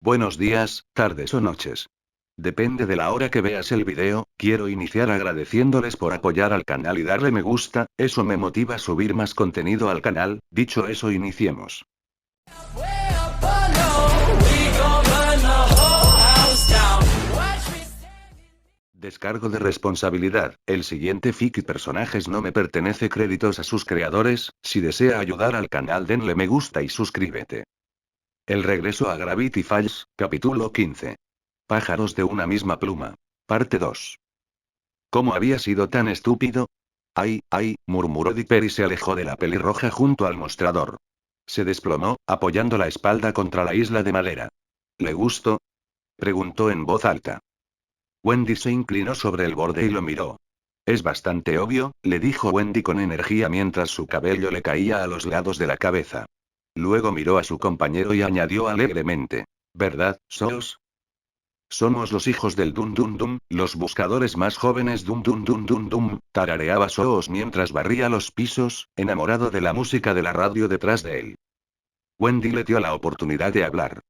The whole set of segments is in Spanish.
Buenos días, tardes o noches. Depende de la hora que veas el video, quiero iniciar agradeciéndoles por apoyar al canal y darle me gusta, eso me motiva a subir más contenido al canal. Dicho eso, iniciemos. Descargo de responsabilidad. El siguiente fic y personajes no me pertenece, créditos a sus creadores. Si desea ayudar al canal, denle me gusta y suscríbete. El regreso a Gravity Falls, capítulo 15. Pájaros de una misma pluma. Parte 2. ¿Cómo había sido tan estúpido? Ay, ay, murmuró Dipper y se alejó de la pelirroja junto al mostrador. Se desplomó, apoyando la espalda contra la isla de madera. ¿Le gustó? Preguntó en voz alta. Wendy se inclinó sobre el borde y lo miró. Es bastante obvio, le dijo Wendy con energía mientras su cabello le caía a los lados de la cabeza. Luego miró a su compañero y añadió alegremente. ¿Verdad, Sos? Somos los hijos del Dum Dum Dum, los buscadores más jóvenes Dum Dum Dum Dum Dum, tarareaba Soos mientras barría los pisos, enamorado de la música de la radio detrás de él. Wendy le dio la oportunidad de hablar.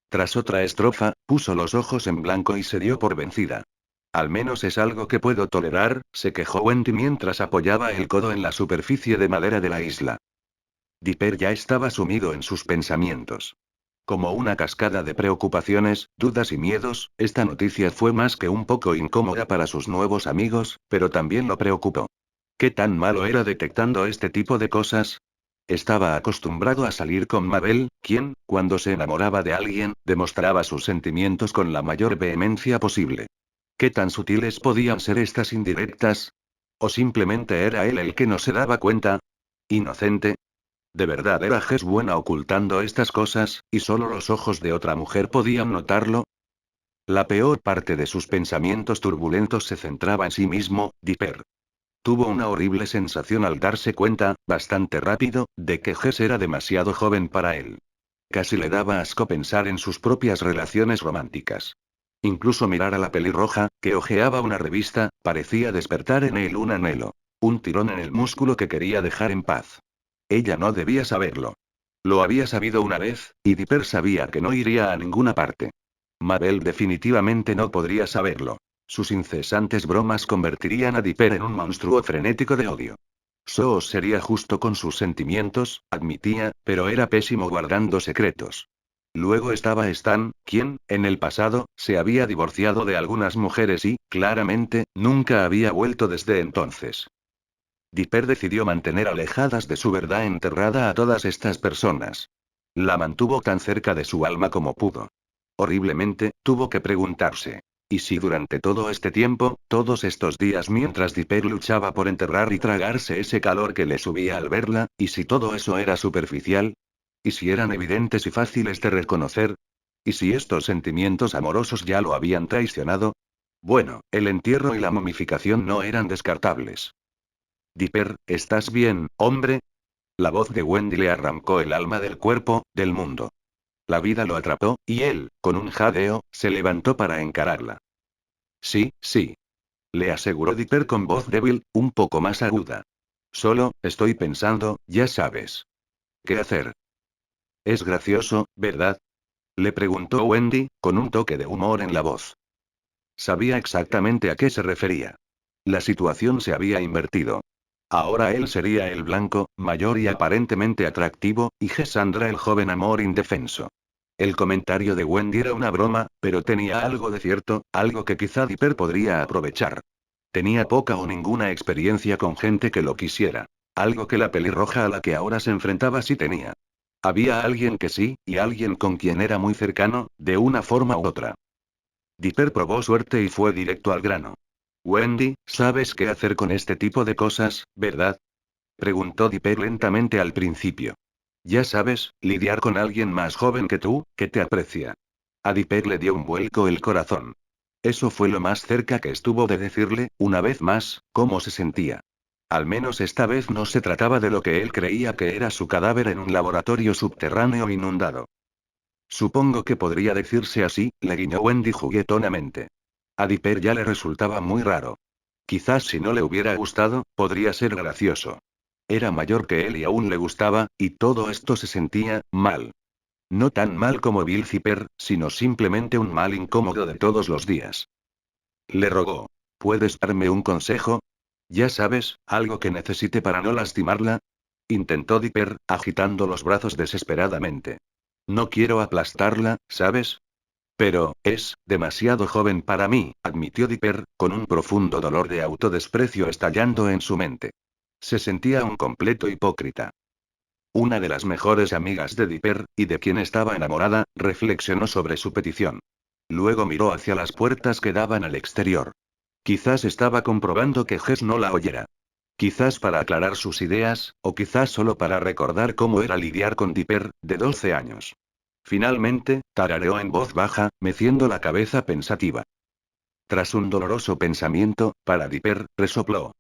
Tras otra estrofa, puso los ojos en blanco y se dio por vencida. Al menos es algo que puedo tolerar, se quejó Wendy mientras apoyaba el codo en la superficie de madera de la isla. Dipper ya estaba sumido en sus pensamientos. Como una cascada de preocupaciones, dudas y miedos, esta noticia fue más que un poco incómoda para sus nuevos amigos, pero también lo preocupó. ¿Qué tan malo era detectando este tipo de cosas? Estaba acostumbrado a salir con Mabel, quien, cuando se enamoraba de alguien, demostraba sus sentimientos con la mayor vehemencia posible. ¿Qué tan sutiles podían ser estas indirectas? ¿O simplemente era él el que no se daba cuenta? ¿Inocente? ¿De verdad era Jess buena ocultando estas cosas, y solo los ojos de otra mujer podían notarlo? La peor parte de sus pensamientos turbulentos se centraba en sí mismo, Dipper. Tuvo una horrible sensación al darse cuenta, bastante rápido, de que Jess era demasiado joven para él. Casi le daba asco pensar en sus propias relaciones románticas. Incluso mirar a la pelirroja, que hojeaba una revista, parecía despertar en él un anhelo. Un tirón en el músculo que quería dejar en paz. Ella no debía saberlo. Lo había sabido una vez, y Dipper sabía que no iría a ninguna parte. Mabel definitivamente no podría saberlo. Sus incesantes bromas convertirían a Dipper en un monstruo frenético de odio. Soos sería justo con sus sentimientos, admitía, pero era pésimo guardando secretos. Luego estaba Stan, quien, en el pasado, se había divorciado de algunas mujeres y, claramente, nunca había vuelto desde entonces. Dipper decidió mantener alejadas de su verdad enterrada a todas estas personas. La mantuvo tan cerca de su alma como pudo. Horriblemente, tuvo que preguntarse. ¿Y si durante todo este tiempo, todos estos días mientras Dipper luchaba por enterrar y tragarse ese calor que le subía al verla, y si todo eso era superficial? ¿Y si eran evidentes y fáciles de reconocer? ¿Y si estos sentimientos amorosos ya lo habían traicionado? Bueno, el entierro y la momificación no eran descartables. Dipper, ¿estás bien, hombre? La voz de Wendy le arrancó el alma del cuerpo, del mundo. La vida lo atrapó, y él, con un jadeo, se levantó para encararla. Sí, sí. Le aseguró Dipper con voz débil, un poco más aguda. Solo, estoy pensando, ya sabes. ¿Qué hacer? Es gracioso, ¿verdad? Le preguntó Wendy, con un toque de humor en la voz. Sabía exactamente a qué se refería. La situación se había invertido. Ahora él sería el blanco, mayor y aparentemente atractivo, y Sandra el joven amor indefenso. El comentario de Wendy era una broma, pero tenía algo de cierto, algo que quizá Dipper podría aprovechar. Tenía poca o ninguna experiencia con gente que lo quisiera. Algo que la pelirroja a la que ahora se enfrentaba sí tenía. Había alguien que sí, y alguien con quien era muy cercano, de una forma u otra. Dipper probó suerte y fue directo al grano. Wendy, ¿sabes qué hacer con este tipo de cosas, verdad? Preguntó Dipper lentamente al principio. Ya sabes, lidiar con alguien más joven que tú, que te aprecia. A Dipper le dio un vuelco el corazón. Eso fue lo más cerca que estuvo de decirle, una vez más, cómo se sentía. Al menos esta vez no se trataba de lo que él creía que era su cadáver en un laboratorio subterráneo inundado. Supongo que podría decirse así, le guiñó Wendy juguetonamente. A Dipper ya le resultaba muy raro. Quizás si no le hubiera gustado, podría ser gracioso. Era mayor que él y aún le gustaba, y todo esto se sentía mal. No tan mal como Bill Zipper, sino simplemente un mal incómodo de todos los días. Le rogó. ¿Puedes darme un consejo? Ya sabes, algo que necesite para no lastimarla. Intentó Dipper, agitando los brazos desesperadamente. No quiero aplastarla, ¿sabes? Pero, es demasiado joven para mí, admitió Dipper, con un profundo dolor de autodesprecio estallando en su mente. Se sentía un completo hipócrita. Una de las mejores amigas de Dipper, y de quien estaba enamorada, reflexionó sobre su petición. Luego miró hacia las puertas que daban al exterior. Quizás estaba comprobando que Jess no la oyera. Quizás para aclarar sus ideas, o quizás solo para recordar cómo era lidiar con Dipper, de 12 años. Finalmente, tarareó en voz baja, meciendo la cabeza pensativa. Tras un doloroso pensamiento, para Dipper, resopló.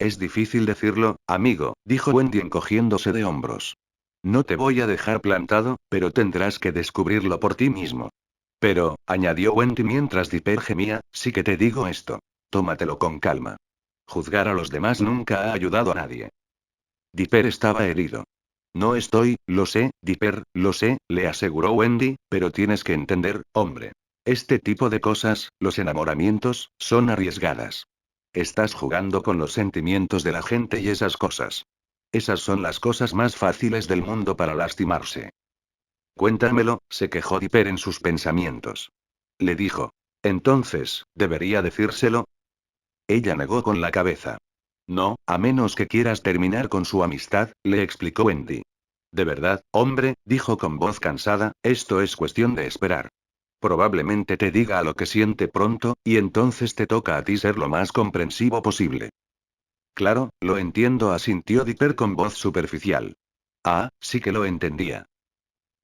Es difícil decirlo, amigo, dijo Wendy encogiéndose de hombros. No te voy a dejar plantado, pero tendrás que descubrirlo por ti mismo. Pero, añadió Wendy mientras Dipper gemía, sí que te digo esto. Tómatelo con calma. Juzgar a los demás nunca ha ayudado a nadie. Dipper estaba herido. No estoy, lo sé, Dipper, lo sé, le aseguró Wendy, pero tienes que entender, hombre. Este tipo de cosas, los enamoramientos, son arriesgadas. Estás jugando con los sentimientos de la gente y esas cosas. Esas son las cosas más fáciles del mundo para lastimarse. Cuéntamelo, se quejó Dipper en sus pensamientos. Le dijo. Entonces, ¿debería decírselo? Ella negó con la cabeza. No, a menos que quieras terminar con su amistad, le explicó Wendy. De verdad, hombre, dijo con voz cansada, esto es cuestión de esperar. Probablemente te diga lo que siente pronto, y entonces te toca a ti ser lo más comprensivo posible. Claro, lo entiendo, asintió Dipper con voz superficial. Ah, sí que lo entendía.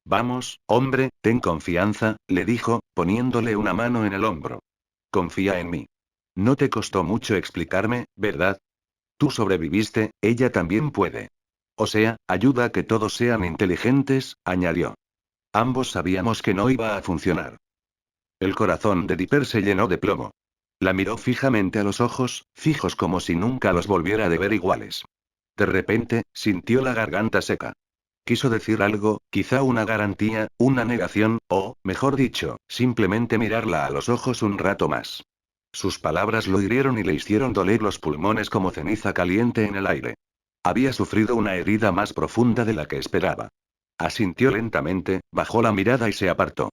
Vamos, hombre, ten confianza, le dijo, poniéndole una mano en el hombro. Confía en mí. No te costó mucho explicarme, ¿verdad? Tú sobreviviste, ella también puede. O sea, ayuda a que todos sean inteligentes, añadió. Ambos sabíamos que no iba a funcionar. El corazón de Dipper se llenó de plomo. La miró fijamente a los ojos, fijos como si nunca los volviera de ver iguales. De repente, sintió la garganta seca. Quiso decir algo, quizá una garantía, una negación, o, mejor dicho, simplemente mirarla a los ojos un rato más. Sus palabras lo hirieron y le hicieron doler los pulmones como ceniza caliente en el aire. Había sufrido una herida más profunda de la que esperaba. Asintió lentamente, bajó la mirada y se apartó.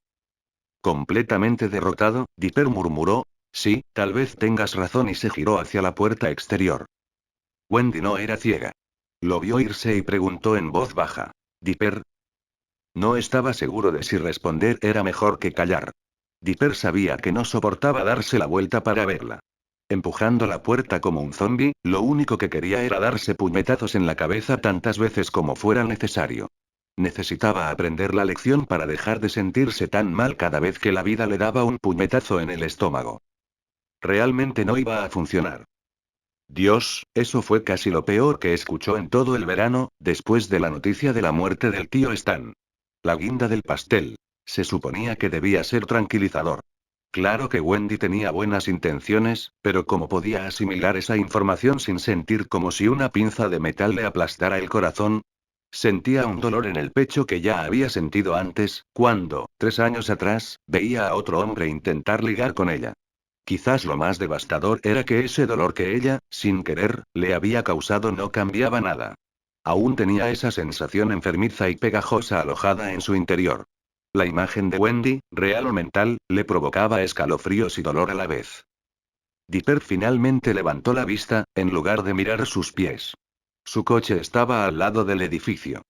Completamente derrotado, Dipper murmuró, sí, tal vez tengas razón y se giró hacia la puerta exterior. Wendy no era ciega. Lo vio irse y preguntó en voz baja. Dipper. No estaba seguro de si responder era mejor que callar. Dipper sabía que no soportaba darse la vuelta para verla. Empujando la puerta como un zombi, lo único que quería era darse puñetazos en la cabeza tantas veces como fuera necesario. Necesitaba aprender la lección para dejar de sentirse tan mal cada vez que la vida le daba un puñetazo en el estómago. Realmente no iba a funcionar. Dios, eso fue casi lo peor que escuchó en todo el verano, después de la noticia de la muerte del tío Stan. La guinda del pastel. Se suponía que debía ser tranquilizador. Claro que Wendy tenía buenas intenciones, pero ¿cómo podía asimilar esa información sin sentir como si una pinza de metal le aplastara el corazón? Sentía un dolor en el pecho que ya había sentido antes, cuando, 3 años atrás, veía a otro hombre intentar ligar con ella. Quizás lo más devastador era que ese dolor que ella, sin querer, le había causado no cambiaba nada. Aún tenía esa sensación enfermiza y pegajosa alojada en su interior. La imagen de Wendy, real o mental, le provocaba escalofríos y dolor a la vez. Dipper finalmente levantó la vista, en lugar de mirar sus pies. Su coche estaba al lado del edificio.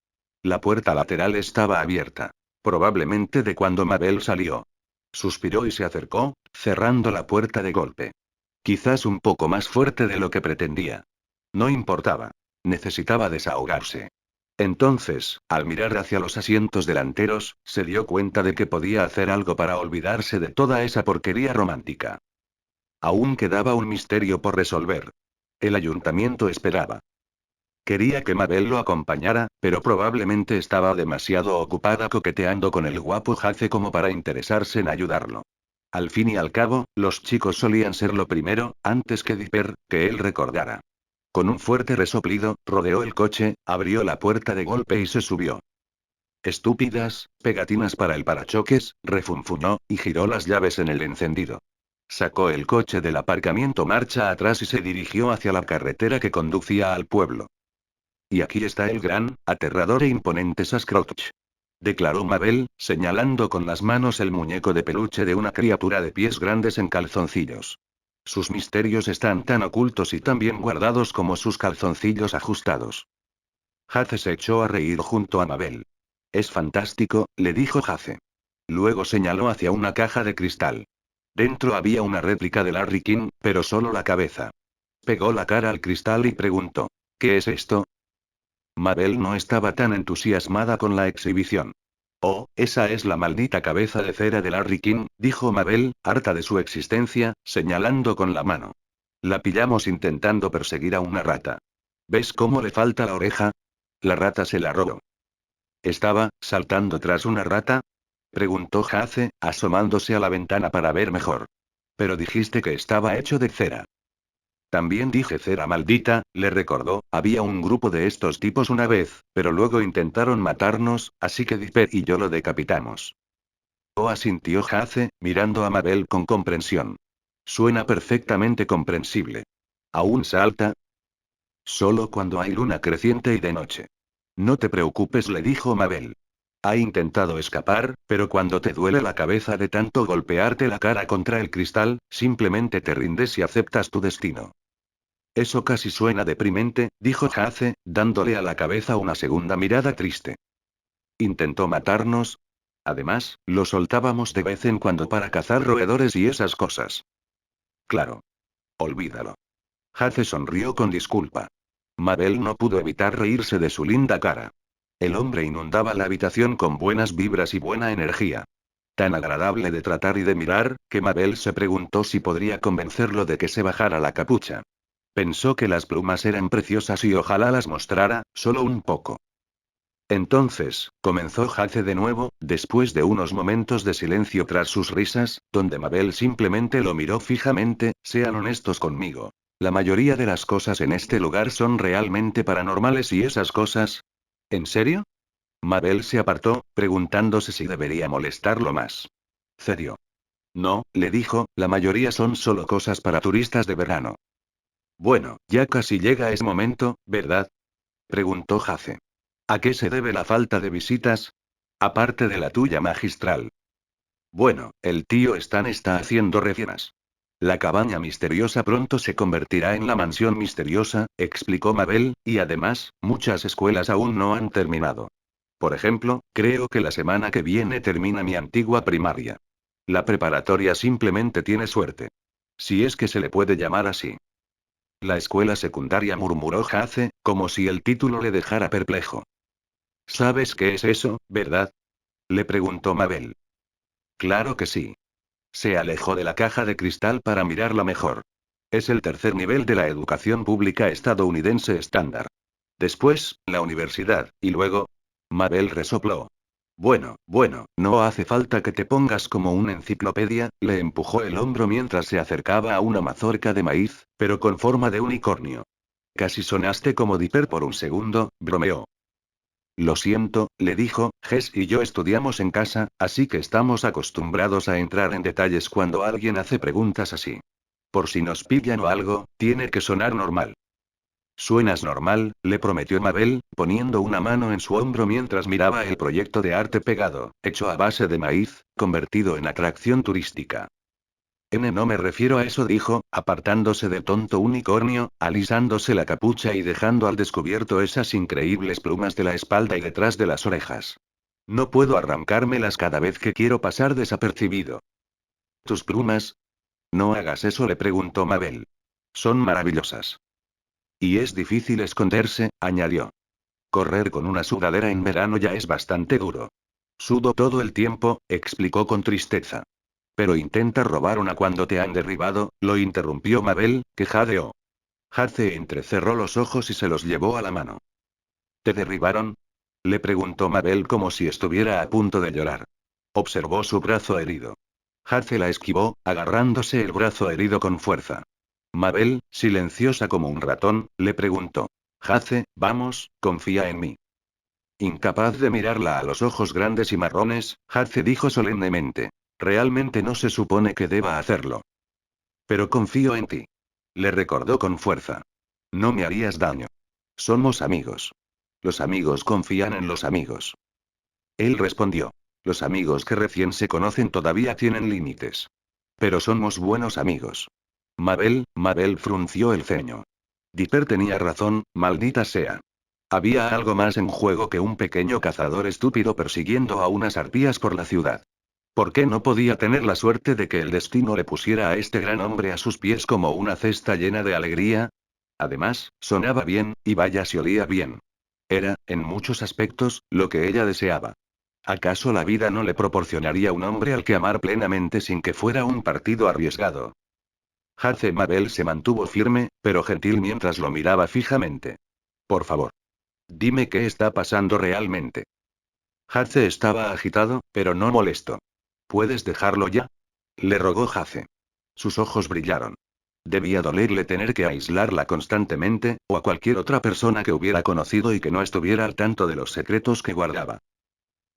La puerta lateral estaba abierta. Probablemente de cuando Mabel salió. Suspiró y se acercó, cerrando la puerta de golpe. Quizás un poco más fuerte de lo que pretendía. No importaba. Necesitaba desahogarse. Entonces, al mirar hacia los asientos delanteros, se dio cuenta de que podía hacer algo para olvidarse de toda esa porquería romántica. Aún quedaba un misterio por resolver. El ayuntamiento esperaba. Quería que Mabel lo acompañara, pero probablemente estaba demasiado ocupada coqueteando con el guapo Jace como para interesarse en ayudarlo. Al fin y al cabo, los chicos solían ser lo primero, antes que Dipper, que él recordara. Con un fuerte resoplido, rodeó el coche, abrió la puerta de golpe y se subió. Estúpidas, pegatinas para el parachoques, refunfuñó, y giró las llaves en el encendido. Sacó el coche del aparcamiento marcha atrás y se dirigió hacia la carretera que conducía al pueblo. Y aquí está el gran, aterrador e imponente Sasquatch, declaró Mabel, señalando con las manos el muñeco de peluche de una criatura de pies grandes en calzoncillos. Sus misterios están tan ocultos y tan bien guardados como sus calzoncillos ajustados. Jace se echó a reír junto a Mabel. Es fantástico, le dijo Jace. Luego señaló hacia una caja de cristal. Dentro había una réplica de Larry King, pero solo la cabeza. Pegó la cara al cristal y preguntó: ¿Qué es esto? Mabel no estaba tan entusiasmada con la exhibición. Oh, esa es la maldita cabeza de cera de Larry King, dijo Mabel, harta de su existencia, señalando con la mano. La pillamos intentando perseguir a una rata. ¿Ves cómo le falta la oreja? La rata se la robó. ¿Estaba saltando tras una rata? Preguntó Jace, asomándose a la ventana para ver mejor. Pero dijiste que estaba hecho de cera. También dije cera maldita, le recordó, había un grupo de estos tipos una vez, pero luego intentaron matarnos, así que Dipper y yo lo decapitamos. Oh, asintió Jace, mirando a Mabel con comprensión. Suena perfectamente comprensible. ¿Aún salta? Solo cuando hay luna creciente y de noche. No te preocupes, le dijo Mabel. Ha intentado escapar, pero cuando te duele la cabeza de tanto golpearte la cara contra el cristal, simplemente te rindes y aceptas tu destino. Eso casi suena deprimente, dijo Jace, dándole a la cabeza una segunda mirada triste. ¿Intentó matarnos? Además, lo soltábamos de vez en cuando para cazar roedores y esas cosas. Claro. Olvídalo. Jace sonrió con disculpa. Mabel no pudo evitar reírse de su linda cara. El hombre inundaba la habitación con buenas vibras y buena energía. Tan agradable de tratar y de mirar, que Mabel se preguntó si podría convencerlo de que se bajara la capucha. Pensó que las plumas eran preciosas y ojalá las mostrara, solo un poco. Entonces, comenzó Jace de nuevo, después de unos momentos de silencio tras sus risas, donde Mabel simplemente lo miró fijamente: sean honestos conmigo. La mayoría de las cosas en este lugar son realmente paranormales y esas cosas. ¿En serio? Mabel se apartó, preguntándose si debería molestarlo más. Cedió. No, le dijo, la mayoría son solo cosas para turistas de verano. Bueno, ya casi llega ese momento, ¿verdad? Preguntó Jace. ¿A qué se debe la falta de visitas? Aparte de la tuya magistral. Bueno, el tío Stan está haciendo recenas. La cabaña misteriosa pronto se convertirá en la mansión misteriosa, explicó Mabel, y además, muchas escuelas aún no han terminado. Por ejemplo, creo que la semana que viene termina mi antigua primaria. La preparatoria simplemente tiene suerte. Si es que se le puede llamar así. La escuela secundaria, murmuró Jace, como si el título le dejara perplejo. ¿Sabes qué es eso, verdad? Le preguntó Mabel. Claro que sí. Se alejó de la caja de cristal para mirarla mejor. Es el tercer nivel de la educación pública estadounidense estándar. Después, la universidad, y luego... Mabel resopló. Bueno, no hace falta que te pongas como una enciclopedia, le empujó el hombro mientras se acercaba a una mazorca de maíz, pero con forma de unicornio. Casi sonaste como Dipper por un segundo, bromeó. Lo siento, le dijo, Jess y yo estudiamos en casa, así que estamos acostumbrados a entrar en detalles cuando alguien hace preguntas así. Por si nos pillan o algo, tiene que sonar normal. Suenas normal, le prometió Mabel, poniendo una mano en su hombro mientras miraba el proyecto de arte pegado, hecho a base de maíz, convertido en atracción turística. No me refiero a eso, dijo, apartándose de tonto unicornio, alisándose la capucha y dejando al descubierto esas increíbles plumas de la espalda y detrás de las orejas. No puedo arrancármelas cada vez que quiero pasar desapercibido. ¿Tus plumas? No hagas eso, le preguntó Mabel. Son maravillosas. Y es difícil esconderse, añadió. Correr con una sudadera en verano ya es bastante duro. Sudo todo el tiempo, explicó con tristeza. Pero intenta robar una cuando te han derribado, lo interrumpió Mabel, que jadeó. Jace entrecerró los ojos y se los llevó a la mano. ¿Te derribaron? Le preguntó Mabel como si estuviera a punto de llorar. Observó su brazo herido. Jace la esquivó, agarrándose el brazo herido con fuerza. Mabel, silenciosa como un ratón, le preguntó. Jace, vamos, confía en mí. Incapaz de mirarla a los ojos grandes y marrones, Hace dijo solemnemente. Realmente no se supone que deba hacerlo. Pero confío en ti. Le recordó con fuerza. No me harías daño. Somos amigos. Los amigos confían en los amigos. Él respondió. Los amigos que recién se conocen todavía tienen límites. Pero somos buenos amigos. Mabel frunció el ceño. Dipper tenía razón, maldita sea. Había algo más en juego que un pequeño cazador estúpido persiguiendo a unas arpías por la ciudad. ¿Por qué no podía tener la suerte de que el destino le pusiera a este gran hombre a sus pies como una cesta llena de alegría? Además, sonaba bien, y vaya si olía bien. Era, en muchos aspectos, lo que ella deseaba. ¿Acaso la vida no le proporcionaría un hombre al que amar plenamente sin que fuera un partido arriesgado? Hace Mabel se mantuvo firme, pero gentil mientras lo miraba fijamente. Por favor. Dime qué está pasando realmente. Hace estaba agitado, pero no molesto. ¿Puedes dejarlo ya? Le rogó Hace. Sus ojos brillaron. Debía dolerle tener que aislarla constantemente, o a cualquier otra persona que hubiera conocido y que no estuviera al tanto de los secretos que guardaba.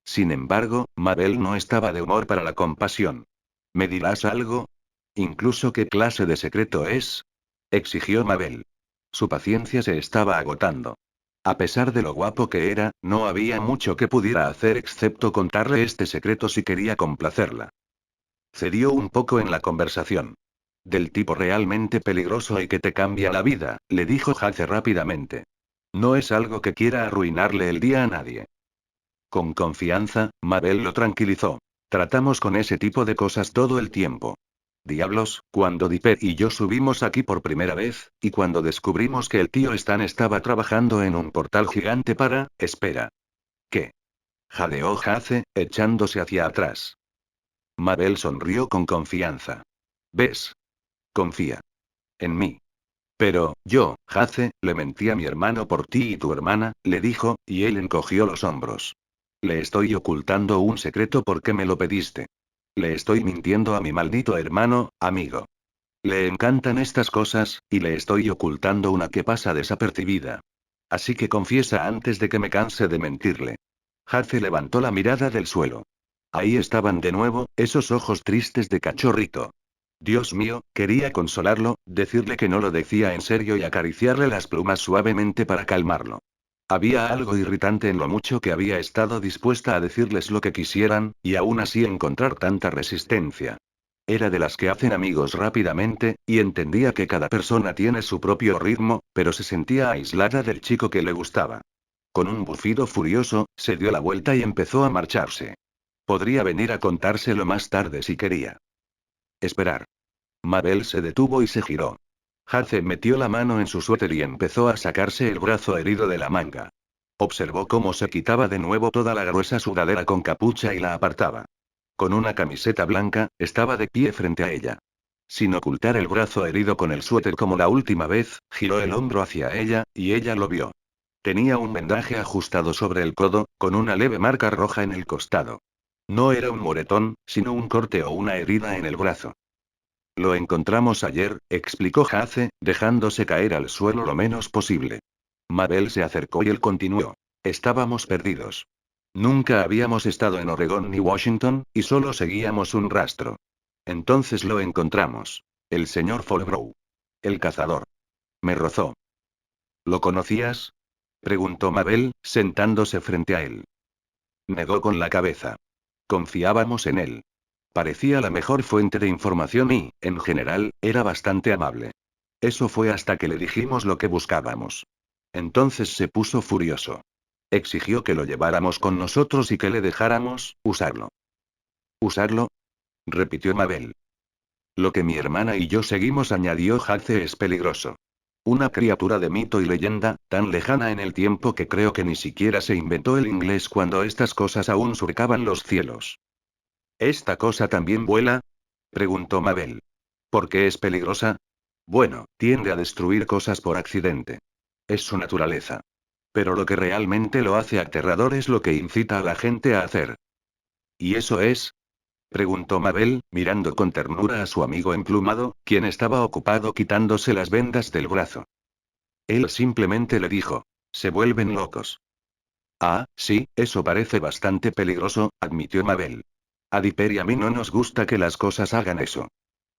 Sin embargo, Mabel no estaba de humor para la compasión. ¿Me dirás algo? ¿Incluso qué clase de secreto es? Exigió Mabel. Su paciencia se estaba agotando. A pesar de lo guapo que era, no había mucho que pudiera hacer excepto contarle este secreto si quería complacerla. Cedió un poco en la conversación. Del tipo realmente peligroso y que te cambia la vida, le dijo Hace rápidamente. No es algo que quiera arruinarle el día a nadie. Con confianza, Mabel lo tranquilizó. Tratamos con ese tipo de cosas todo el tiempo. Diablos, cuando Dipper y yo subimos aquí por primera vez, y cuando descubrimos que el tío Stan estaba trabajando en un portal gigante para, espera. ¿Qué? Jadeó Hace, echándose hacia atrás. Mabel sonrió con confianza. ¿Ves? Confía. En mí. Pero, Hace, le mentí a mi hermano por ti y tu hermana, le dijo, y él encogió los hombros. Le estoy ocultando un secreto porque me lo pediste. Le estoy mintiendo a mi maldito hermano, amigo. Le encantan estas cosas, y le estoy ocultando una que pasa desapercibida. Así que confiesa antes de que me canse de mentirle. Hace levantó la mirada del suelo. Ahí estaban de nuevo, esos ojos tristes de cachorrito. Dios mío, quería consolarlo, decirle que no lo decía en serio y acariciarle las plumas suavemente para calmarlo. Había algo irritante en lo mucho que había estado dispuesta a decirles lo que quisieran, y aún así encontrar tanta resistencia. Era de las que hacen amigos rápidamente, y entendía que cada persona tiene su propio ritmo, pero se sentía aislada del chico que le gustaba. Con un bufido furioso, se dio la vuelta y empezó a marcharse. Podría venir a contárselo más tarde si quería. Esperar. Mabel se detuvo y se giró. Hace metió la mano en su suéter y empezó a sacarse el brazo herido de la manga. Observó cómo se quitaba de nuevo toda la gruesa sudadera con capucha y la apartaba. Con una camiseta blanca, estaba de pie frente a ella. Sin ocultar el brazo herido con el suéter como la última vez, giró el hombro hacia ella, y ella lo vio. Tenía un vendaje ajustado sobre el codo, con una leve marca roja en el costado. No era un moretón, sino un corte o una herida en el brazo. Lo encontramos ayer, explicó Hace, dejándose caer al suelo lo menos posible. Mabel se acercó y él continuó. Estábamos perdidos. Nunca habíamos estado en Oregón ni Washington, y solo seguíamos un rastro. Entonces lo encontramos. El señor Folbrough. El cazador. Me rozó. ¿Lo conocías? Preguntó Mabel, sentándose frente a él. Negó con la cabeza. Confiábamos en él. Parecía la mejor fuente de información y, en general, era bastante amable. Eso fue hasta que le dijimos lo que buscábamos. Entonces se puso furioso. Exigió que lo lleváramos con nosotros y que le dejáramos usarlo. ¿Usarlo? Repitió Mabel. Lo que mi hermana y yo seguimos, añadió Hace, es peligroso. Una criatura de mito y leyenda, tan lejana en el tiempo que creo que ni siquiera se inventó el inglés cuando estas cosas aún surcaban los cielos. ¿Esta cosa también vuela? Preguntó Mabel. ¿Por qué es peligrosa? Bueno, tiende a destruir cosas por accidente. Es su naturaleza. Pero lo que realmente lo hace aterrador es lo que incita a la gente a hacer. ¿Y eso es? Preguntó Mabel, mirando con ternura a su amigo emplumado, quien estaba ocupado quitándose las vendas del brazo. Él simplemente le dijo. Se vuelven locos. Ah, sí, eso parece bastante peligroso, admitió Mabel. A Dipper y a mí no nos gusta que las cosas hagan eso.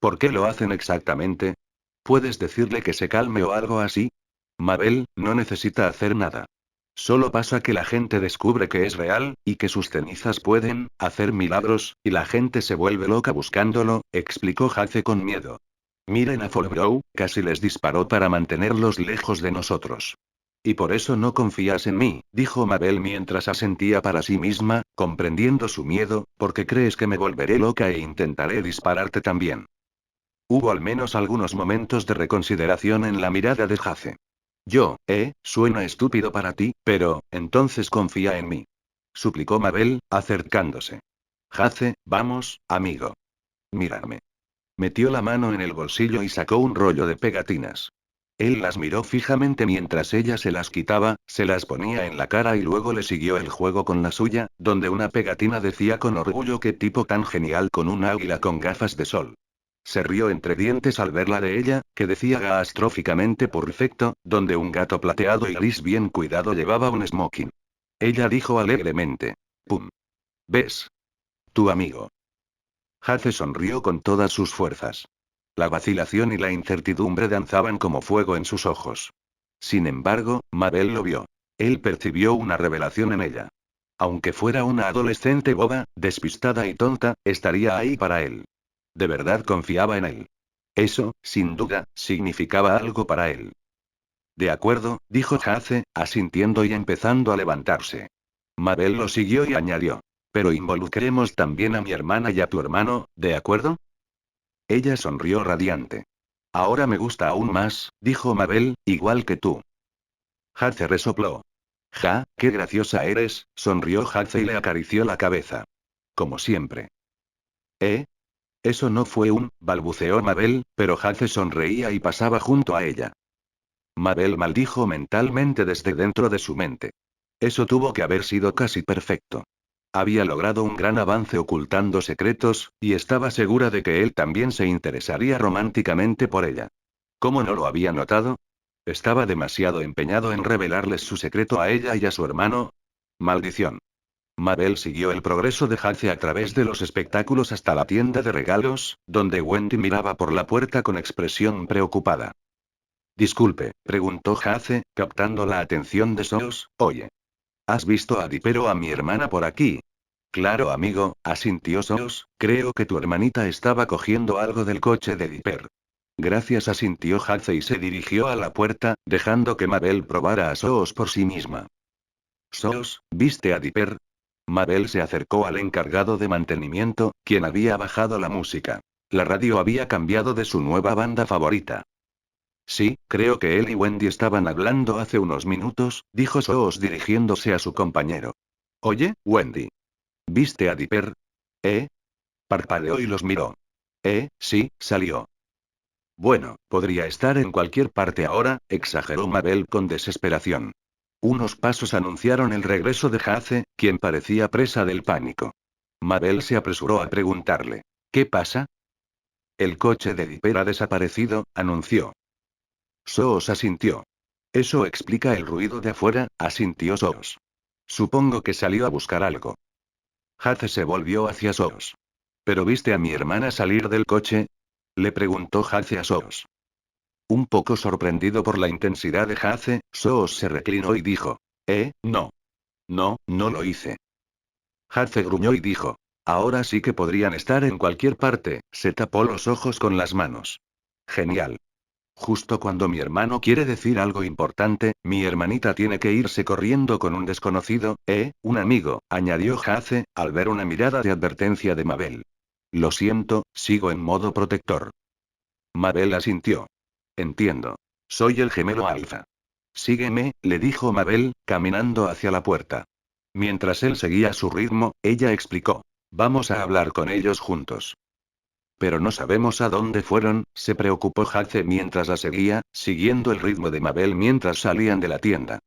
¿Por qué lo hacen exactamente? ¿Puedes decirle que se calme o algo así? Mabel, no necesita hacer nada. Solo pasa que la gente descubre que es real, y que sus cenizas pueden hacer milagros, y la gente se vuelve loca buscándolo, explicó Hace con miedo. Miren a Fallbrook, casi les disparó para mantenerlos lejos de nosotros. Y por eso no confías en mí, dijo Mabel mientras asentía para sí misma, comprendiendo su miedo, porque crees que me volveré loca e intentaré dispararte también. Hubo al menos algunos momentos de reconsideración en la mirada de Jace. Suena estúpido para ti, pero, entonces confía en mí. Suplicó Mabel, acercándose. Jace, vamos, amigo. Mírame. Metió la mano en el bolsillo y sacó un rollo de pegatinas. Él las miró fijamente mientras ella se las quitaba, se las ponía en la cara y luego le siguió el juego con la suya, donde una pegatina decía con orgullo: qué tipo tan genial con un águila con gafas de sol. Se rió entre dientes al ver la de ella, que decía gastróficamente perfecto, donde un gato plateado y gris bien cuidado llevaba un smoking. Ella dijo alegremente: ¡Pum! ¿Ves? Tu amigo. Hace sonrió con todas sus fuerzas. La vacilación y la incertidumbre danzaban como fuego en sus ojos. Sin embargo, Mabel lo vio. Él percibió una revelación en ella. Aunque fuera una adolescente boba, despistada y tonta, estaría ahí para él. De verdad confiaba en él. Eso, sin duda, significaba algo para él. De acuerdo, dijo Hace, asintiendo y empezando a levantarse. Mabel lo siguió y añadió. Pero involucremos también a mi hermana y a tu hermano, ¿de acuerdo? Ella sonrió radiante. Ahora me gusta aún más, dijo Mabel, igual que tú. Hace resopló. Ja, qué graciosa eres, sonrió Hace y le acarició la cabeza. Como siempre. ¿Eh? Eso no fue balbuceó Mabel, pero Hace sonreía y pasaba junto a ella. Mabel maldijo mentalmente desde dentro de su mente. Eso tuvo que haber sido casi perfecto. Había logrado un gran avance ocultando secretos, y estaba segura de que él también se interesaría románticamente por ella. ¿Cómo no lo había notado? Estaba demasiado empeñado en revelarles su secreto a ella y a su hermano. Maldición. Mabel siguió el progreso de Hace a través de los espectáculos hasta la tienda de regalos, donde Wendy miraba por la puerta con expresión preocupada. Disculpe, preguntó Hace, captando la atención de Sos. Oye. ¿Has visto a Dipper o a mi hermana por aquí? Claro, amigo, asintió Sos, creo que tu hermanita estaba cogiendo algo del coche de Dipper. Gracias, asintió Haze y se dirigió a la puerta, dejando que Mabel probara a Sos por sí misma. Sos, ¿viste a Dipper? Mabel se acercó al encargado de mantenimiento, quien había bajado la música. La radio había cambiado de su nueva banda favorita. Sí, creo que él y Wendy estaban hablando hace unos minutos, dijo Sos dirigiéndose a su compañero. Oye, Wendy. ¿Viste a Dipper? ¿Eh? Parpadeó y los miró. Sí, salió. Bueno, podría estar en cualquier parte ahora, exageró Mabel con desesperación. Unos pasos anunciaron el regreso de Haze, quien parecía presa del pánico. Mabel se apresuró a preguntarle. ¿Qué pasa? El coche de Dipper ha desaparecido, anunció. Sos asintió. Eso explica el ruido de afuera, asintió Sos. Supongo que salió a buscar algo. Haze se volvió hacia Sos. ¿Pero viste a mi hermana salir del coche? Le preguntó Haze a Sos. Un poco sorprendido por la intensidad de Haze, Sos se reclinó y dijo. No. No, no lo hice. Haze gruñó y dijo. Ahora sí que podrían estar en cualquier parte, se tapó los ojos con las manos. Genial. Justo cuando mi hermano quiere decir algo importante, mi hermanita tiene que irse corriendo con un desconocido, un amigo, añadió Haze, al ver una mirada de advertencia de Mabel. Lo siento, sigo en modo protector. Mabel asintió. Entiendo. Soy el gemelo alfa. Sígueme, le dijo Mabel, caminando hacia la puerta. Mientras él seguía su ritmo, ella explicó. Vamos a hablar con ellos juntos. Pero no sabemos a dónde fueron, se preocupó Haze mientras la seguía, siguiendo el ritmo de Mabel mientras salían de la tienda.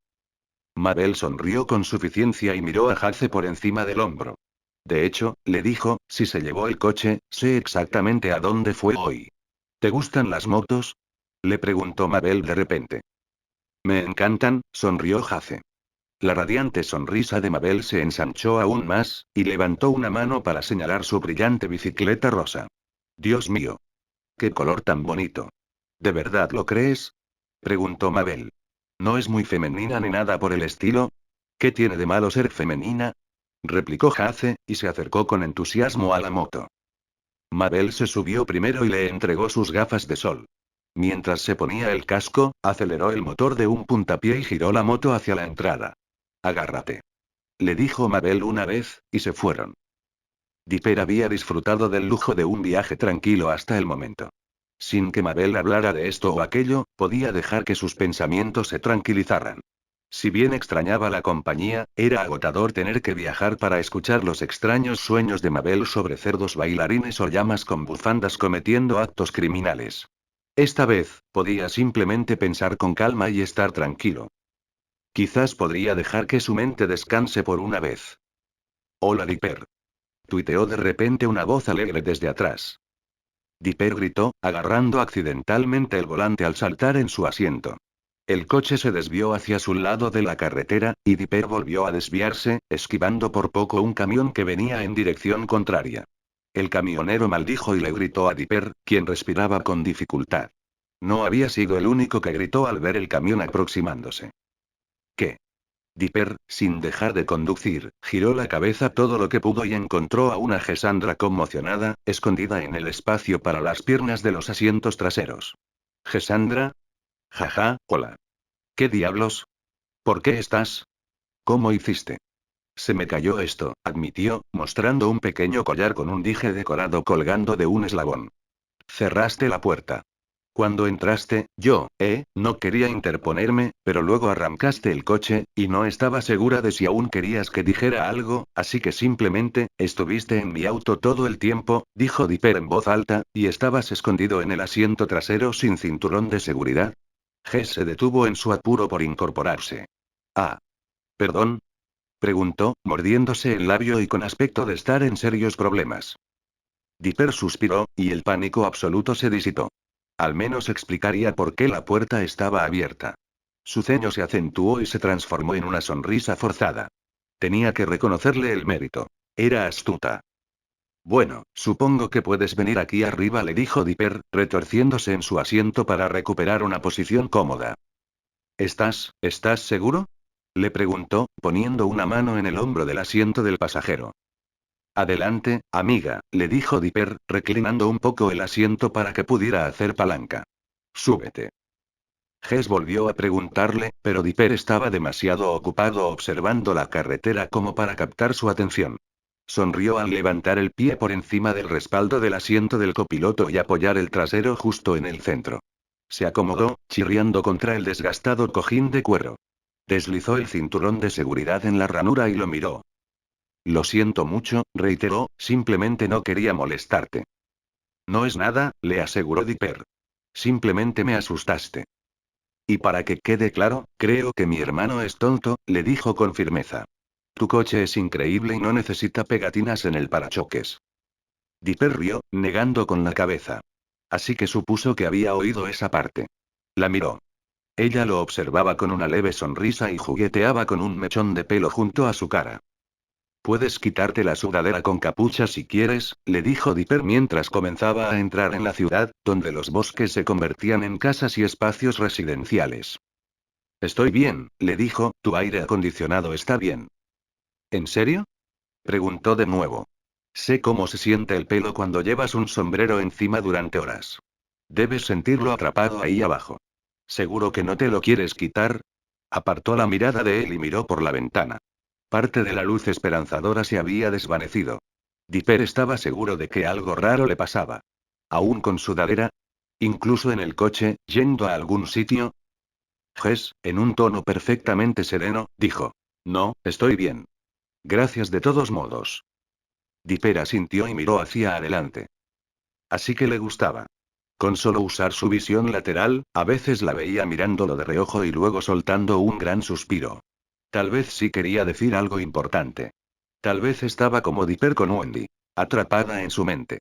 Mabel sonrió con suficiencia y miró a Haze por encima del hombro. De hecho, le dijo, si se llevó el coche, sé exactamente a dónde fue hoy. ¿Te gustan las motos? Le preguntó Mabel de repente. Me encantan, sonrió Haze. La radiante sonrisa de Mabel se ensanchó aún más, y levantó una mano para señalar su brillante bicicleta rosa. Dios mío. ¡Qué color tan bonito! ¿De verdad lo crees? Preguntó Mabel. ¿No es muy femenina ni nada por el estilo? ¿Qué tiene de malo ser femenina? Replicó Haze, y se acercó con entusiasmo a la moto. Mabel se subió primero y le entregó sus gafas de sol. Mientras se ponía el casco, aceleró el motor de un puntapié y giró la moto hacia la entrada. Agárrate. Le dijo Mabel una vez, y se fueron. Dipper había disfrutado del lujo de un viaje tranquilo hasta el momento. Sin que Mabel hablara de esto o aquello, podía dejar que sus pensamientos se tranquilizaran. Si bien extrañaba la compañía, era agotador tener que viajar para escuchar los extraños sueños de Mabel sobre cerdos bailarines o llamas con bufandas cometiendo actos criminales. Esta vez, podía simplemente pensar con calma y estar tranquilo. Quizás podría dejar que su mente descanse por una vez. Hola Dipper. Tuiteó de repente una voz alegre desde atrás. Dipper gritó, agarrando accidentalmente el volante al saltar en su asiento. El coche se desvió hacia su lado de la carretera, y Dipper volvió a desviarse, esquivando por poco un camión que venía en dirección contraria. El camionero maldijo y le gritó a Dipper, quien respiraba con dificultad. No había sido el único que gritó al ver el camión aproximándose. ¿Qué? Dipper, sin dejar de conducir, giró la cabeza todo lo que pudo y encontró a una Gesandra conmocionada, escondida en el espacio para las piernas de los asientos traseros. ¿Gesandra? Jaja, hola. ¿Qué diablos? ¿Por qué estás? ¿Cómo hiciste? Se me cayó esto, admitió, mostrando un pequeño collar con un dije decorado colgando de un eslabón. Cerraste la puerta. Cuando entraste, no quería interponerme, pero luego arrancaste el coche, y no estaba segura de si aún querías que dijera algo, así que simplemente, estuviste en mi auto todo el tiempo, dijo Dipper en voz alta, y estabas escondido en el asiento trasero sin cinturón de seguridad. Jess se detuvo en su apuro por incorporarse. Ah. ¿Perdón? Preguntó, mordiéndose el labio y con aspecto de estar en serios problemas. Dipper suspiró, y el pánico absoluto se disipó. Al menos explicaría por qué la puerta estaba abierta. Su ceño se acentuó y se transformó en una sonrisa forzada. Tenía que reconocerle el mérito. Era astuta. Bueno, supongo que puedes venir aquí arriba, le dijo Dipper, retorciéndose en su asiento para recuperar una posición cómoda. ¿Estás seguro? Le preguntó, poniendo una mano en el hombro del asiento del pasajero. Adelante, amiga, le dijo Dipper, reclinando un poco el asiento para que pudiera hacer palanca. Súbete. Jess volvió a preguntarle, pero Dipper estaba demasiado ocupado observando la carretera como para captar su atención. Sonrió al levantar el pie por encima del respaldo del asiento del copiloto y apoyar el trasero justo en el centro. Se acomodó, chirriando contra el desgastado cojín de cuero. Deslizó el cinturón de seguridad en la ranura y lo miró. Lo siento mucho, reiteró, simplemente no quería molestarte. No es nada, le aseguró Dipper. Simplemente me asustaste. Y para que quede claro, creo que mi hermano es tonto, le dijo con firmeza. Tu coche es increíble y no necesita pegatinas en el parachoques. Dipper rió, negando con la cabeza. Así que supuso que había oído esa parte. La miró. Ella lo observaba con una leve sonrisa y jugueteaba con un mechón de pelo junto a su cara. Puedes quitarte la sudadera con capucha si quieres, le dijo Dipper mientras comenzaba a entrar en la ciudad, donde los bosques se convertían en casas y espacios residenciales. Estoy bien, le dijo, tu aire acondicionado está bien. ¿En serio? Preguntó de nuevo. Sé cómo se siente el pelo cuando llevas un sombrero encima durante horas. Debes sentirlo atrapado ahí abajo. ¿Seguro que no te lo quieres quitar? Apartó la mirada de él y miró por la ventana. Parte de la luz esperanzadora se había desvanecido. Dipper estaba seguro de que algo raro le pasaba. ¿Aún con sudadera? ¿Incluso en el coche, yendo a algún sitio? Jess, en un tono perfectamente sereno, dijo. No, estoy bien. Gracias de todos modos. Dipper asintió y miró hacia adelante. Así que le gustaba. Con solo usar su visión lateral, a veces la veía mirándolo de reojo y luego soltando un gran suspiro. Tal vez sí quería decir algo importante. Tal vez estaba como Dipper con Wendy. Atrapada en su mente.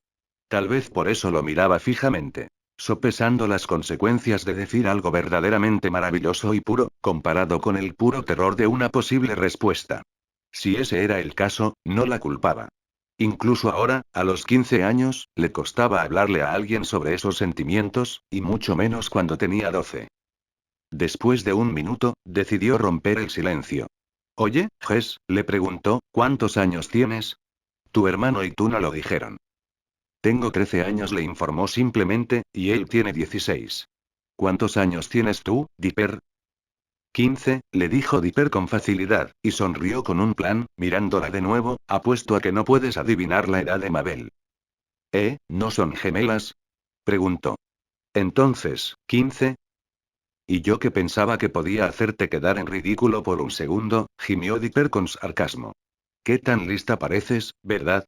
Tal vez por eso lo miraba fijamente. sopesando las consecuencias de decir algo verdaderamente maravilloso y puro, comparado con el puro terror de una posible respuesta. Si ese era el caso, no la culpaba. Incluso ahora, a los 15 años, le costaba hablarle a alguien sobre esos sentimientos, y mucho menos cuando tenía 12. Después de un minuto, decidió romper el silencio. Oye, Jess, le preguntó, ¿cuántos años tienes? Tu hermano y tú no lo dijeron. Tengo 13 años, le informó simplemente, y él tiene 16. ¿Cuántos años tienes tú, Dipper? 15, le dijo Dipper con facilidad, y sonrió con un plan, mirándola de nuevo, apuesto a que no puedes adivinar la edad de Mabel. ¿No son gemelas? Preguntó. Entonces, 15. Y yo que pensaba que podía hacerte quedar en ridículo por un segundo, gimió Dipper con sarcasmo. ¿Qué tan lista pareces, verdad?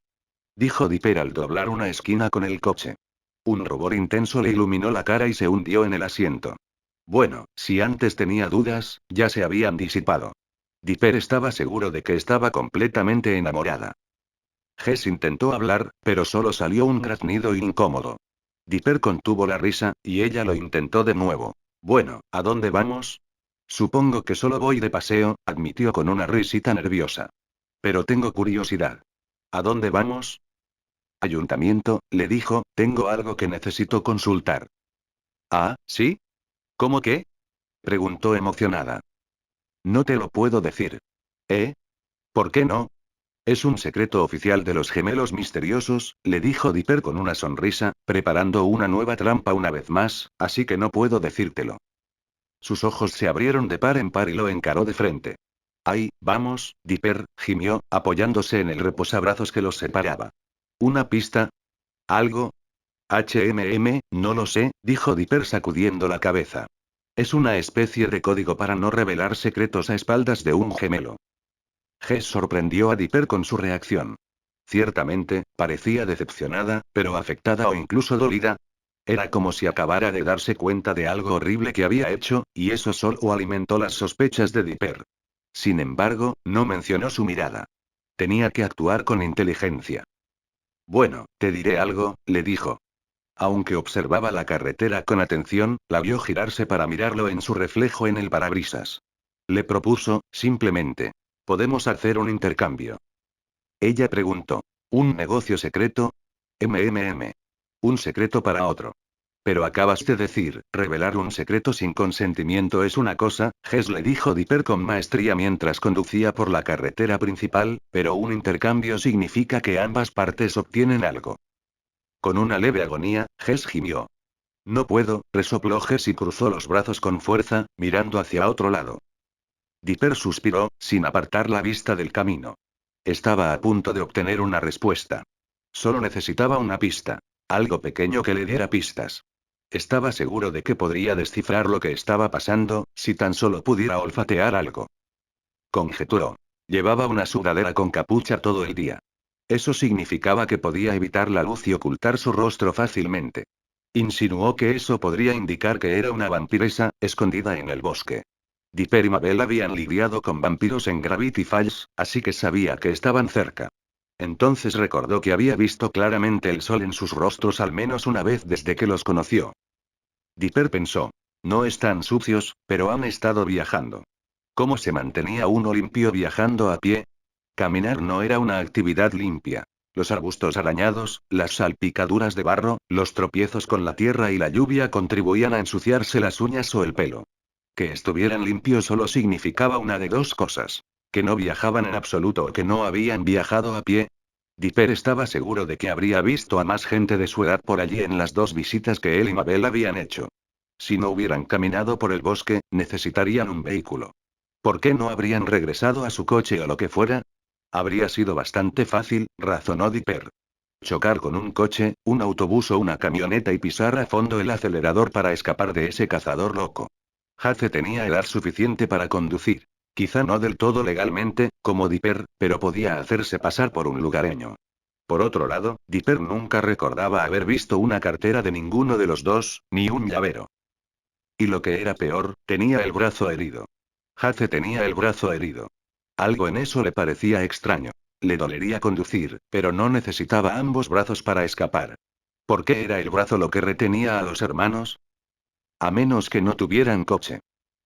Dijo Dipper al doblar una esquina con el coche. Un rubor intenso le iluminó la cara y se hundió en el asiento. Bueno, si antes tenía dudas, ya se habían disipado. Dipper estaba seguro de que estaba completamente enamorada. Jess intentó hablar, pero solo salió un graznido incómodo. Dipper contuvo la risa, y ella lo intentó de nuevo. Bueno, ¿a dónde vamos? Supongo que solo voy de paseo, admitió con una risita nerviosa. Pero tengo curiosidad. ¿A dónde vamos? Ayuntamiento, le dijo, tengo algo que necesito consultar. Ah, ¿sí? ¿Cómo qué? Preguntó emocionada. No te lo puedo decir. ¿Eh? ¿Por qué no? Es un secreto oficial de los gemelos misteriosos, le dijo Dipper con una sonrisa, preparando una nueva trampa una vez más, así que no puedo decírtelo. Sus ojos se abrieron de par en par y lo encaró de frente. Ay, vamos, Dipper, gimió, apoyándose en el reposabrazos que los separaba. ¿Una pista? ¿Algo? No lo sé, dijo Dipper sacudiendo la cabeza. Es una especie de código para no revelar secretos a espaldas de un gemelo. Jess sorprendió a Dipper con su reacción. Ciertamente, parecía decepcionada, pero afectada o incluso dolida. Era como si acabara de darse cuenta de algo horrible que había hecho, y eso solo alimentó las sospechas de Dipper. Sin embargo, no mencionó su mirada. Tenía que actuar con inteligencia. Bueno, te diré algo, le dijo. Aunque observaba la carretera con atención, la vio girarse para mirarlo en su reflejo en el parabrisas. Le propuso, simplemente. Podemos hacer un intercambio. Ella preguntó. ¿Un negocio secreto? Un secreto para otro. Pero acabas de decir, revelar un secreto sin consentimiento es una cosa, Jess le dijo Dipper con maestría mientras conducía por la carretera principal, pero un intercambio significa que ambas partes obtienen algo. Con una leve agonía, Jess gimió. No puedo, resopló Jess y cruzó los brazos con fuerza, mirando hacia otro lado. Dipper suspiró, sin apartar la vista del camino. Estaba a punto de obtener una respuesta. Solo necesitaba una pista. Algo pequeño que le diera pistas. Estaba seguro de que podría descifrar lo que estaba pasando, si tan solo pudiera olfatear algo. Conjeturó. Llevaba una sudadera con capucha todo el día. Eso significaba que podía evitar la luz y ocultar su rostro fácilmente. Insinuó que eso podría indicar que era una vampiresa, escondida en el bosque. Dipper y Mabel habían lidiado con vampiros en Gravity Falls, así que sabía que estaban cerca. Entonces recordó que había visto claramente el sol en sus rostros al menos una vez desde que los conoció. Dipper pensó. No están sucios, pero han estado viajando. ¿Cómo se mantenía uno limpio viajando a pie? Caminar no era una actividad limpia. Los arbustos arañados, las salpicaduras de barro, los tropiezos con la tierra y la lluvia contribuían a ensuciarse las uñas o el pelo. Que estuvieran limpios solo significaba una de dos cosas. Que no viajaban en absoluto o que no habían viajado a pie. Dipper estaba seguro de que habría visto a más gente de su edad por allí en las dos visitas que él y Mabel habían hecho. Si no hubieran caminado por el bosque, necesitarían un vehículo. ¿Por qué no habrían regresado a su coche o lo que fuera? Habría sido bastante fácil, razonó Dipper. Chocar con un coche, un autobús o una camioneta y pisar a fondo el acelerador para escapar de ese cazador loco. Hace tenía edad suficiente para conducir. Quizá no del todo legalmente, como Dipper, pero podía hacerse pasar por un lugareño. Por otro lado, Dipper nunca recordaba haber visto una cartera de ninguno de los dos, ni un llavero. Y lo que era peor, tenía el brazo herido. Hace tenía el brazo herido. Algo en eso le parecía extraño. Le dolería conducir, pero no necesitaba ambos brazos para escapar. ¿Por qué era el brazo lo que retenía a los hermanos? A menos que no tuvieran coche.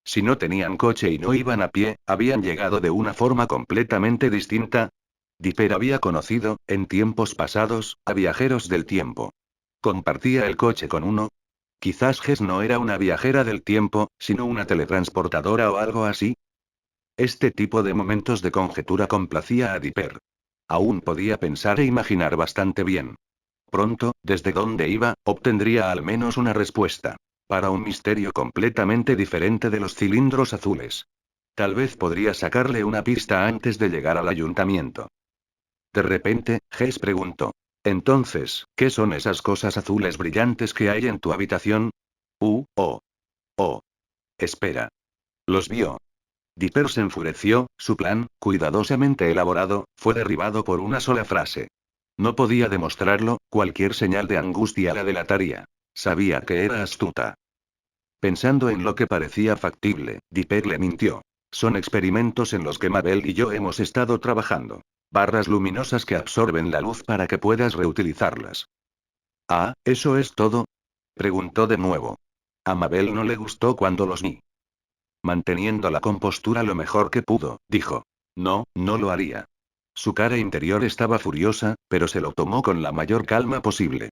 Si no tenían coche y no iban a pie, habían llegado de una forma completamente distinta. Dipper había conocido, en tiempos pasados, a viajeros del tiempo. ¿Compartía el coche con uno? Quizás Jess no era una viajera del tiempo, sino una teletransportadora o algo así. Este tipo de momentos de conjetura complacía a Dipper. Aún podía pensar e imaginar bastante bien. Pronto, desde donde iba, obtendría al menos una respuesta. Para un misterio completamente diferente de los cilindros azules. Tal vez podría sacarle una pista antes de llegar al ayuntamiento. De repente, Jess preguntó. Entonces, ¿qué son esas cosas azules brillantes que hay en tu habitación? Oh. Oh. Espera. Los vio. Dipper se enfureció, su plan, cuidadosamente elaborado, fue derribado por una sola frase. No podía demostrarlo, cualquier señal de angustia la delataría. Sabía que era astuta. Pensando en lo que parecía factible, Dipper le mintió. Son experimentos en los que Mabel y yo hemos estado trabajando. Barras luminosas que absorben la luz para que puedas reutilizarlas. Ah, ¿eso es todo? Preguntó de nuevo. A Mabel no le gustó cuando los vi. Manteniendo la compostura lo mejor que pudo, dijo. No, no lo haría. Su cara interior estaba furiosa, pero se lo tomó con la mayor calma posible.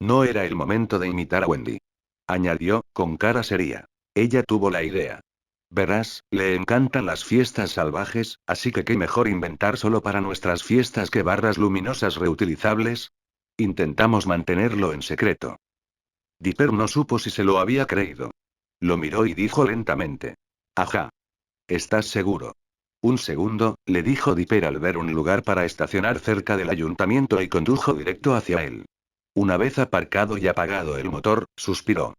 No era el momento de imitar a Wendy. Añadió, con cara seria. Ella tuvo la idea. Verás, le encantan las fiestas salvajes, así que qué mejor inventar solo para nuestras fiestas que barras luminosas reutilizables. Intentamos mantenerlo en secreto. Dipper no supo si se lo había creído. Lo miró y dijo lentamente. Ajá. ¿Estás seguro? Un segundo, le dijo Dipper al ver un lugar para estacionar cerca del ayuntamiento y condujo directo hacia él. Una vez aparcado y apagado el motor, suspiró.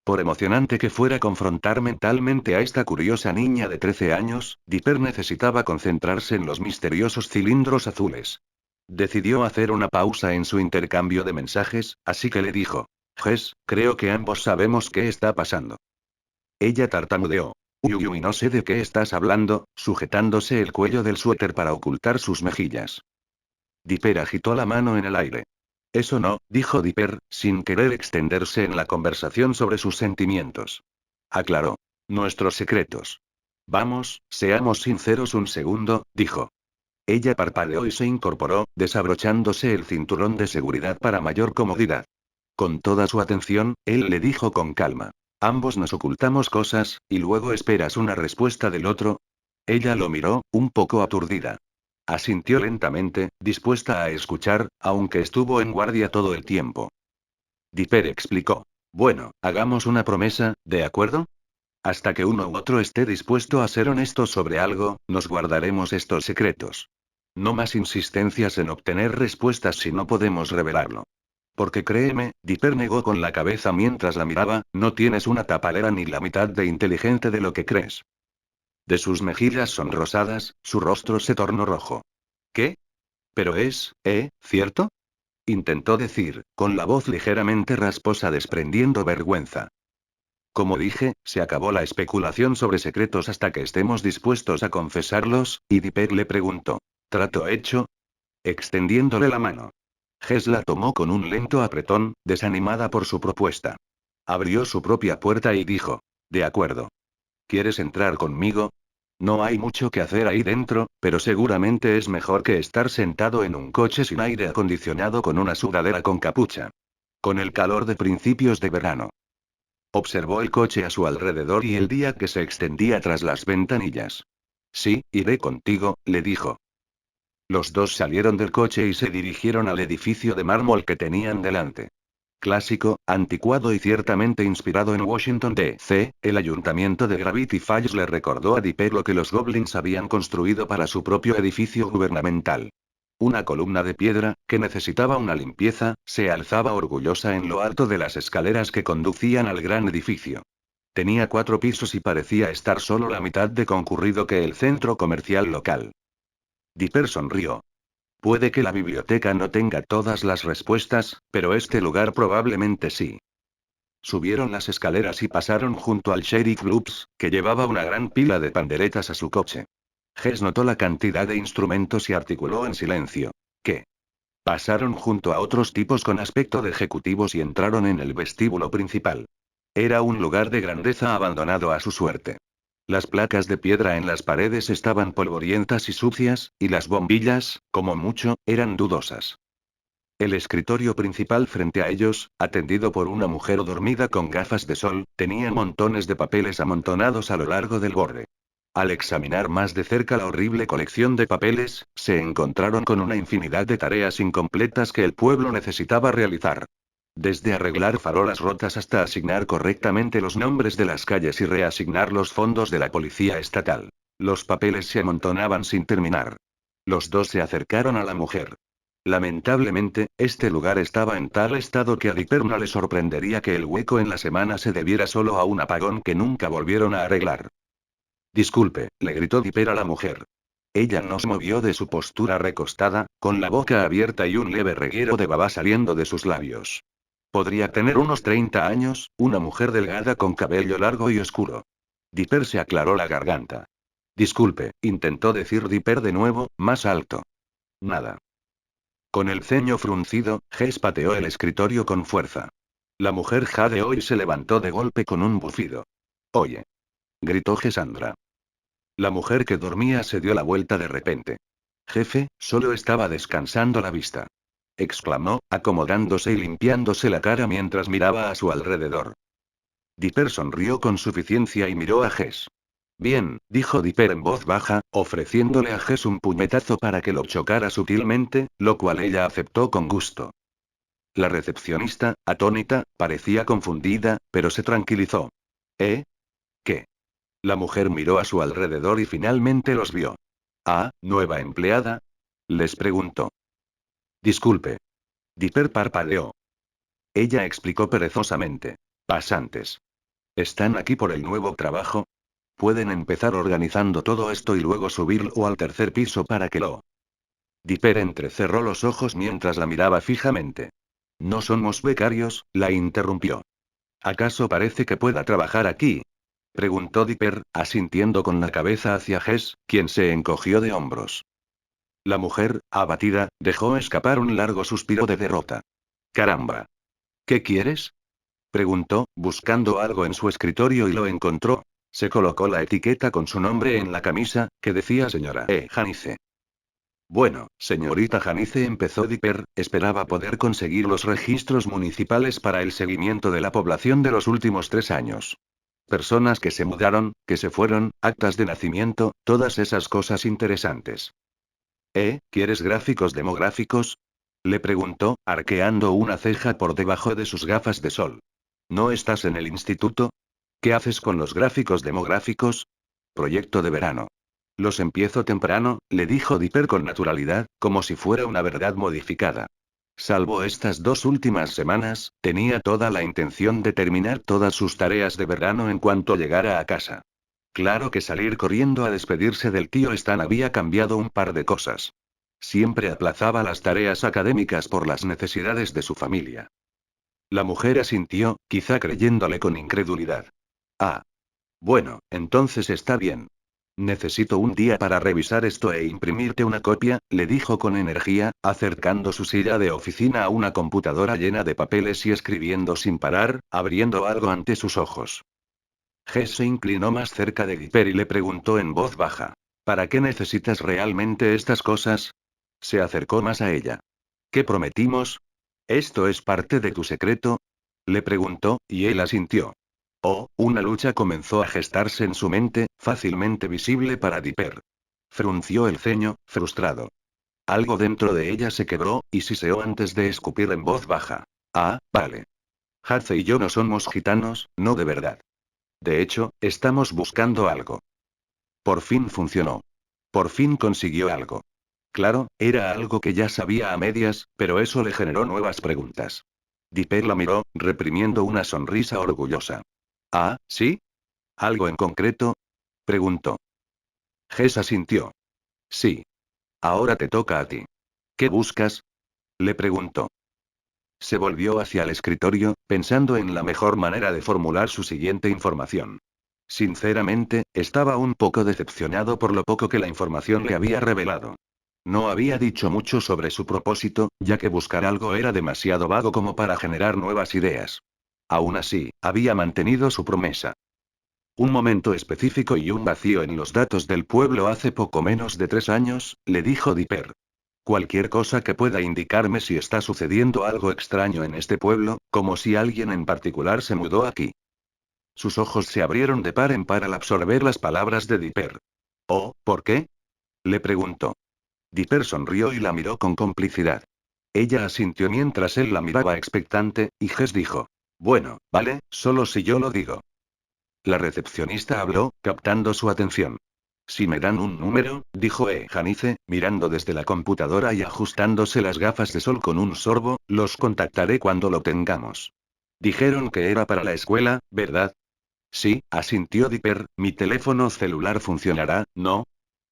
Por emocionante que fuera confrontar mentalmente a esta curiosa niña de 13 años, Dipper necesitaba concentrarse en los misteriosos cilindros azules. Decidió hacer una pausa en su intercambio de mensajes, así que le dijo. Jess, creo que ambos sabemos qué está pasando. Ella tartamudeó. Uy, no sé de qué estás hablando, sujetándose el cuello del suéter para ocultar sus mejillas. Dipper agitó la mano en el aire. Eso no, dijo Dipper, sin querer extenderse en la conversación sobre sus sentimientos. Aclaró. Nuestros secretos. Vamos, seamos sinceros un segundo, dijo. Ella parpadeó y se incorporó, desabrochándose el cinturón de seguridad para mayor comodidad. Con toda su atención, él le dijo con calma. Ambos nos ocultamos cosas, y luego esperas una respuesta del otro. Ella lo miró, un poco aturdida. Asintió lentamente, dispuesta a escuchar, aunque estuvo en guardia todo el tiempo. Dipper explicó. Bueno, hagamos una promesa, ¿de acuerdo? Hasta que uno u otro esté dispuesto a ser honesto sobre algo, nos guardaremos estos secretos. No más insistencias en obtener respuestas si no podemos revelarlo. Porque créeme, Dipper negó con la cabeza mientras la miraba, no tienes una tapalera ni la mitad de inteligente de lo que crees. De sus mejillas sonrosadas, su rostro se tornó rojo. ¿Qué? Pero ¿cierto? Intentó decir, con la voz ligeramente rasposa desprendiendo vergüenza. Como dije, se acabó la especulación sobre secretos hasta que estemos dispuestos a confesarlos, y Dipper le preguntó. ¿Trato hecho? Extendiéndole la mano. Jess la tomó con un lento apretón, desanimada por su propuesta. Abrió su propia puerta y dijo. De acuerdo. ¿Quieres entrar conmigo? No hay mucho que hacer ahí dentro, pero seguramente es mejor que estar sentado en un coche sin aire acondicionado con una sudadera con capucha. Con el calor de principios de verano. Observó el coche a su alrededor y el día que se extendía tras las ventanillas. Sí, iré contigo, le dijo. Los dos salieron del coche y se dirigieron al edificio de mármol que tenían delante. Clásico, anticuado y ciertamente inspirado en Washington D.C., el ayuntamiento de Gravity Falls le recordó a Dipper lo que los goblins habían construido para su propio edificio gubernamental. Una columna de piedra, que necesitaba una limpieza, se alzaba orgullosa en lo alto de las escaleras que conducían al gran edificio. Tenía 4 pisos y parecía estar solo la mitad de concurrido que el centro comercial local. Dipper sonrió. Puede que la biblioteca no tenga todas las respuestas, pero este lugar probablemente sí. Subieron las escaleras y pasaron junto al Sheriff Loops, que llevaba una gran pila de panderetas a su coche. Jess notó la cantidad de instrumentos y articuló en silencio. ¿Qué? Pasaron junto a otros tipos con aspecto de ejecutivos y entraron en el vestíbulo principal. Era un lugar de grandeza abandonado a su suerte. Las placas de piedra en las paredes estaban polvorientas y sucias, y las bombillas, como mucho, eran dudosas. El escritorio principal frente a ellos, atendido por una mujer dormida con gafas de sol, tenía montones de papeles amontonados a lo largo del borde. Al examinar más de cerca la horrible colección de papeles, se encontraron con una infinidad de tareas incompletas que el pueblo necesitaba realizar. Desde arreglar farolas rotas hasta asignar correctamente los nombres de las calles y reasignar los fondos de la policía estatal. Los papeles se amontonaban sin terminar. Los dos se acercaron a la mujer. Lamentablemente, este lugar estaba en tal estado que a Dipper no le sorprendería que el hueco en la semana se debiera solo a un apagón que nunca volvieron a arreglar. Disculpe, le gritó Dipper a la mujer. Ella no se movió de su postura recostada, con la boca abierta y un leve reguero de baba saliendo de sus labios. Podría tener unos 30 años, una mujer delgada con cabello largo y oscuro. Dipper se aclaró la garganta. Disculpe, intentó decir Dipper de nuevo, más alto. Nada. Con el ceño fruncido, Jess pateó el escritorio con fuerza. La mujer jadeó y se levantó de golpe con un bufido. Oye. Gritó Gesandra. La mujer que dormía se dio la vuelta de repente. Jefe, solo estaba descansando la vista. Exclamó, acomodándose y limpiándose la cara mientras miraba a su alrededor. Dipper sonrió con suficiencia y miró a Jess. Bien, dijo Dipper en voz baja, ofreciéndole a Jess un puñetazo para que lo chocara sutilmente, lo cual ella aceptó con gusto. La recepcionista, atónita, parecía confundida, pero se tranquilizó. ¿Eh? ¿Qué? La mujer miró a su alrededor y finalmente los vio. Ah, ¿nueva empleada? Les preguntó. Disculpe. Dipper parpadeó. Ella explicó perezosamente. Pasantes. ¿Están aquí por el nuevo trabajo? Pueden empezar organizando todo esto y luego subirlo al tercer piso para que lo... Dipper entrecerró los ojos mientras la miraba fijamente. No somos becarios, la interrumpió. ¿Acaso parece que pueda trabajar aquí? Preguntó Dipper, asintiendo con la cabeza hacia Jess, quien se encogió de hombros. La mujer, abatida, dejó escapar un largo suspiro de derrota. Caramba. ¿Qué quieres? Preguntó, buscando algo en su escritorio y lo encontró. Se colocó la etiqueta con su nombre en la camisa, que decía señora Janice. Bueno, señorita Janice, empezó Dipper, esperaba poder conseguir los registros municipales para el seguimiento de la población de los últimos 3 años. Personas que se mudaron, que se fueron, actas de nacimiento, todas esas cosas interesantes. ¿Quieres gráficos demográficos? Le preguntó, arqueando una ceja por debajo de sus gafas de sol. ¿No estás en el instituto? ¿Qué haces con los gráficos demográficos? Proyecto de verano. Los empiezo temprano, le dijo Dipper con naturalidad, como si fuera una verdad modificada. Salvo estas 2 últimas semanas, tenía toda la intención de terminar todas sus tareas de verano en cuanto llegara a casa. Claro que salir corriendo a despedirse del tío Stan había cambiado un par de cosas. Siempre aplazaba las tareas académicas por las necesidades de su familia. La mujer asintió, quizá creyéndole con incredulidad. Ah. Bueno, entonces está bien. Necesito un día para revisar esto e imprimirte una copia, le dijo con energía, acercando su silla de oficina a una computadora llena de papeles y escribiendo sin parar, abriendo algo ante sus ojos. Jess se inclinó más cerca de Dipper y le preguntó en voz baja. ¿Para qué necesitas realmente estas cosas? Se acercó más a ella. ¿Qué prometimos? ¿Esto es parte de tu secreto? Le preguntó, y él asintió. Oh, una lucha comenzó a gestarse en su mente, fácilmente visible para Dipper. Frunció el ceño, frustrado. Algo dentro de ella se quebró, y siseó antes de escupir en voz baja. Ah, vale. Haze y yo no somos gitanos, no de verdad. De hecho, estamos buscando algo. Por fin funcionó. Por fin consiguió algo. Claro, era algo que ya sabía a medias, pero eso le generó nuevas preguntas. Dipper la miró, reprimiendo una sonrisa orgullosa. Ah, ¿sí? ¿Algo en concreto? Preguntó. Jess asintió. Sí. Ahora te toca a ti. ¿Qué buscas? Le preguntó. Se volvió hacia el escritorio, pensando en la mejor manera de formular su siguiente información. Sinceramente, estaba un poco decepcionado por lo poco que la información le había revelado. No había dicho mucho sobre su propósito, ya que buscar algo era demasiado vago como para generar nuevas ideas. Aún así, había mantenido su promesa. Un momento específico y un vacío en los datos del pueblo hace poco menos de 3 años, le dijo Dipper. Cualquier cosa que pueda indicarme si está sucediendo algo extraño en este pueblo, como si alguien en particular se mudó aquí. Sus ojos se abrieron de par en par al absorber las palabras de Dipper. ¿Oh, por qué? Le preguntó. Dipper sonrió y la miró con complicidad. Ella asintió mientras él la miraba expectante, y Jess dijo. Bueno, vale, solo si yo lo digo. La recepcionista habló, captando su atención. Si me dan un número, dijo Janice, mirando desde la computadora y ajustándose las gafas de sol con un sorbo, los contactaré cuando lo tengamos. Dijeron que era para la escuela, ¿verdad? Sí, asintió Dipper, mi teléfono celular funcionará, ¿no?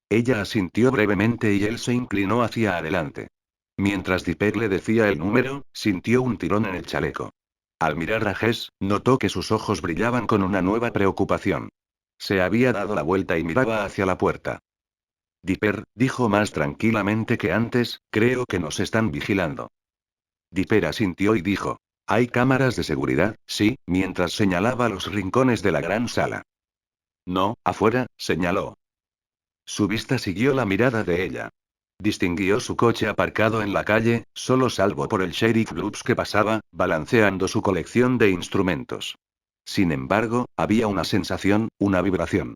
Ella asintió brevemente y él se inclinó hacia adelante. Mientras Dipper le decía el número, sintió un tirón en el chaleco. Al mirar a Jess, notó que sus ojos brillaban con una nueva preocupación. Se había dado la vuelta y miraba hacia la puerta. Dipper, dijo más tranquilamente que antes, creo que nos están vigilando. Dipper asintió y dijo. Hay cámaras de seguridad, sí, mientras señalaba los rincones de la gran sala. No, afuera, señaló. Su vista siguió la mirada de ella. Distinguió su coche aparcado en la calle, solo salvo por el sheriff Bloops que pasaba, balanceando su colección de instrumentos. Sin embargo, había una sensación, una vibración.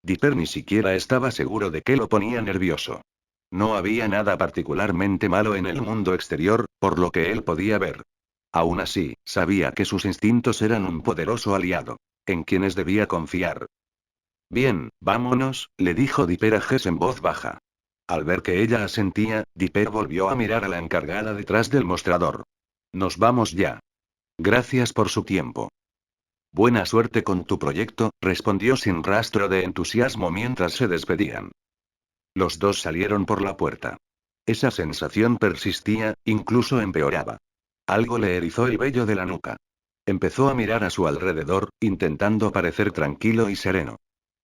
Dipper ni siquiera estaba seguro de qué lo ponía nervioso. No había nada particularmente malo en el mundo exterior, por lo que él podía ver. Aún así, sabía que sus instintos eran un poderoso aliado. En quienes debía confiar. Bien, vámonos, le dijo Dipper a Jess en voz baja. Al ver que ella asentía, Dipper volvió a mirar a la encargada detrás del mostrador. Nos vamos ya. Gracias por su tiempo. Buena suerte con tu proyecto, respondió sin rastro de entusiasmo mientras se despedían. Los dos salieron por la puerta. Esa sensación persistía, incluso empeoraba. Algo le erizó el vello de la nuca. Empezó a mirar a su alrededor, intentando parecer tranquilo y sereno.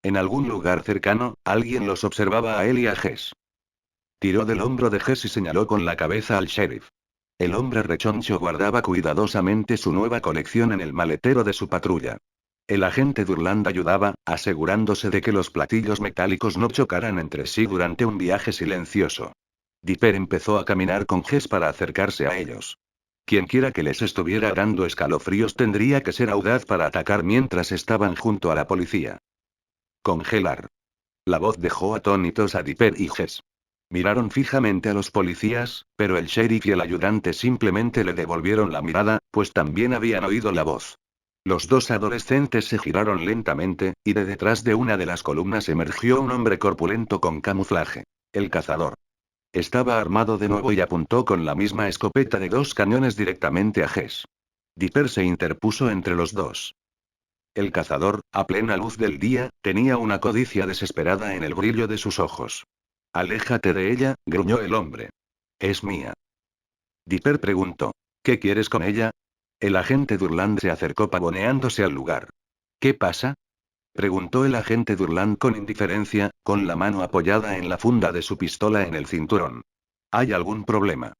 En algún lugar cercano, alguien los observaba a él y a Jess. Tiró del hombro de Jess y señaló con la cabeza al sheriff. El hombre rechoncho guardaba cuidadosamente su nueva colección en el maletero de su patrulla. El agente Durland ayudaba, asegurándose de que los platillos metálicos no chocaran entre sí durante un viaje silencioso. Dipper empezó a caminar con Jess para acercarse a ellos. Quienquiera que les estuviera dando escalofríos tendría que ser audaz para atacar mientras estaban junto a la policía. Congelar. La voz dejó atónitos a Dipper y Jess. Miraron fijamente a los policías, pero el sheriff y el ayudante simplemente le devolvieron la mirada, pues también habían oído la voz. Los dos adolescentes se giraron lentamente, y de detrás de una de las columnas emergió un hombre corpulento con camuflaje. El cazador. Estaba armado de nuevo y apuntó con la misma escopeta de 2 cañones directamente a Jess. Dipper se interpuso entre los dos. El cazador, a plena luz del día, tenía una codicia desesperada en el brillo de sus ojos. Aléjate de ella, gruñó el hombre. Es mía. Dipper preguntó. ¿Qué quieres con ella? El agente Durland se acercó pavoneándose al lugar. ¿Qué pasa? Preguntó el agente Durland con indiferencia, con la mano apoyada en la funda de su pistola en el cinturón. ¿Hay algún problema?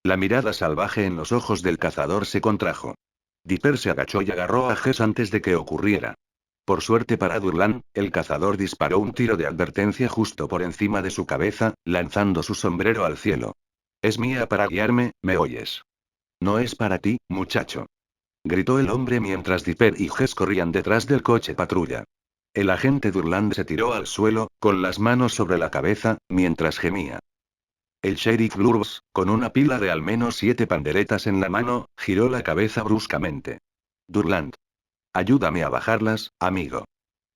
La mirada salvaje en los ojos del cazador se contrajo. Dipper se agachó y agarró a Jess antes de que ocurriera. Por suerte para Durland, el cazador disparó un tiro de advertencia justo por encima de su cabeza, lanzando su sombrero al cielo. Es mía para guiarme, ¿me oyes? No es para ti, muchacho. Gritó el hombre mientras Dipper y Jess corrían detrás del coche patrulla. El agente Durland se tiró al suelo, con las manos sobre la cabeza, mientras gemía. El sheriff Blurps, con una pila de al menos 7 panderetas en la mano, giró la cabeza bruscamente. Durland. Ayúdame a bajarlas, amigo.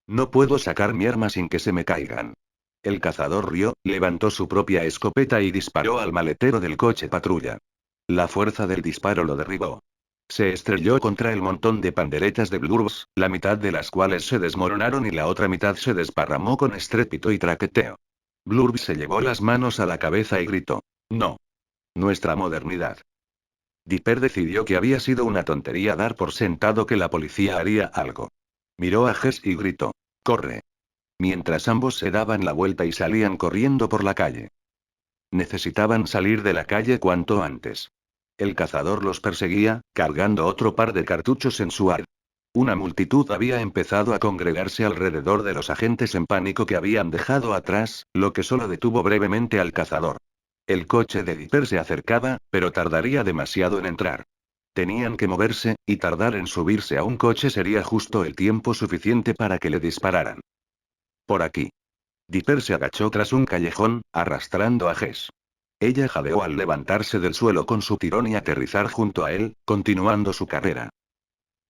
No puedo sacar mi arma sin que se me caigan. El cazador rió, levantó su propia escopeta y disparó al maletero del coche patrulla. La fuerza del disparo lo derribó. Se estrelló contra el montón de panderetas de Blurps, la mitad de las cuales se desmoronaron y la otra mitad se desparramó con estrépito y traqueteo. Blurps se llevó las manos a la cabeza y gritó. No. Nuestra modernidad. Dipper decidió que había sido una tontería dar por sentado que la policía haría algo. Miró a Jess y gritó. Corre. Mientras ambos se daban la vuelta y salían corriendo por la calle. Necesitaban salir de la calle cuanto antes. El cazador los perseguía, cargando otro par de cartuchos en su ar. Una multitud había empezado a congregarse alrededor de los agentes en pánico que habían dejado atrás, lo que solo detuvo brevemente al cazador. El coche de Dipper se acercaba, pero tardaría demasiado en entrar. Tenían que moverse, y tardar en subirse a un coche sería justo el tiempo suficiente para que le dispararan. Por aquí. Dipper se agachó tras un callejón, arrastrando a Jess. Ella jadeó al levantarse del suelo con su tirón y aterrizar junto a él, continuando su carrera.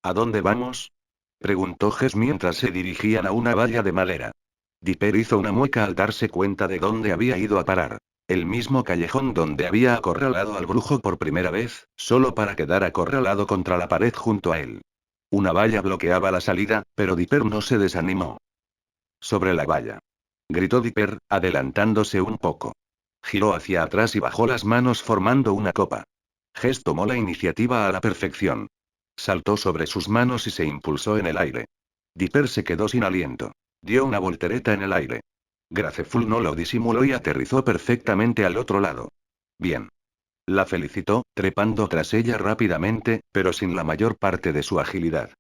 ¿A dónde vamos? Preguntó Jess mientras se dirigían a una valla de madera. Dipper hizo una mueca al darse cuenta de dónde había ido a parar. El mismo callejón donde había acorralado al brujo por primera vez, solo para quedar acorralado contra la pared junto a él. Una valla bloqueaba la salida, pero Dipper no se desanimó. Sobre la valla. Gritó Dipper, adelantándose un poco. Giró hacia atrás y bajó las manos formando una copa. Jess tomó la iniciativa a la perfección. Saltó sobre sus manos y se impulsó en el aire. Dipper se quedó sin aliento. Dio una voltereta en el aire. Graceful no lo disimuló y aterrizó perfectamente al otro lado. Bien. La felicitó, trepando tras ella rápidamente, pero sin la mayor parte de su agilidad.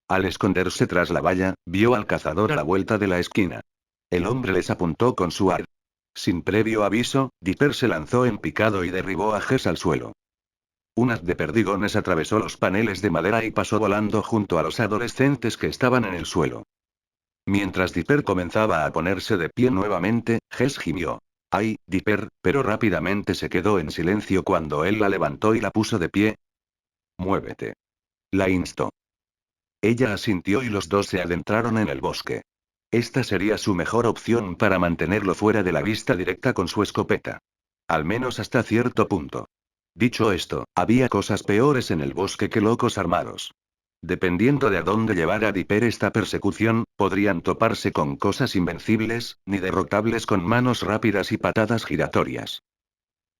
Al esconderse tras la valla, vio al cazador a la vuelta de la esquina. El hombre les apuntó con su ar. Sin previo aviso, Dipper se lanzó en picado y derribó a Jess al suelo. Un haz de perdigones atravesó los paneles de madera y pasó volando junto a los adolescentes que estaban en el suelo. Mientras Dipper comenzaba a ponerse de pie nuevamente, Jess gimió. ¡Ay, Dipper! Pero rápidamente se quedó en silencio cuando él la levantó y la puso de pie. Muévete. La instó. Ella asintió y los dos se adentraron en el bosque. Esta sería su mejor opción para mantenerlo fuera de la vista directa con su escopeta. Al menos hasta cierto punto. Dicho esto, había cosas peores en el bosque que locos armados. Dependiendo de a dónde llevara a Dipper esta persecución, podrían toparse con cosas invencibles, ni derrotables con manos rápidas y patadas giratorias.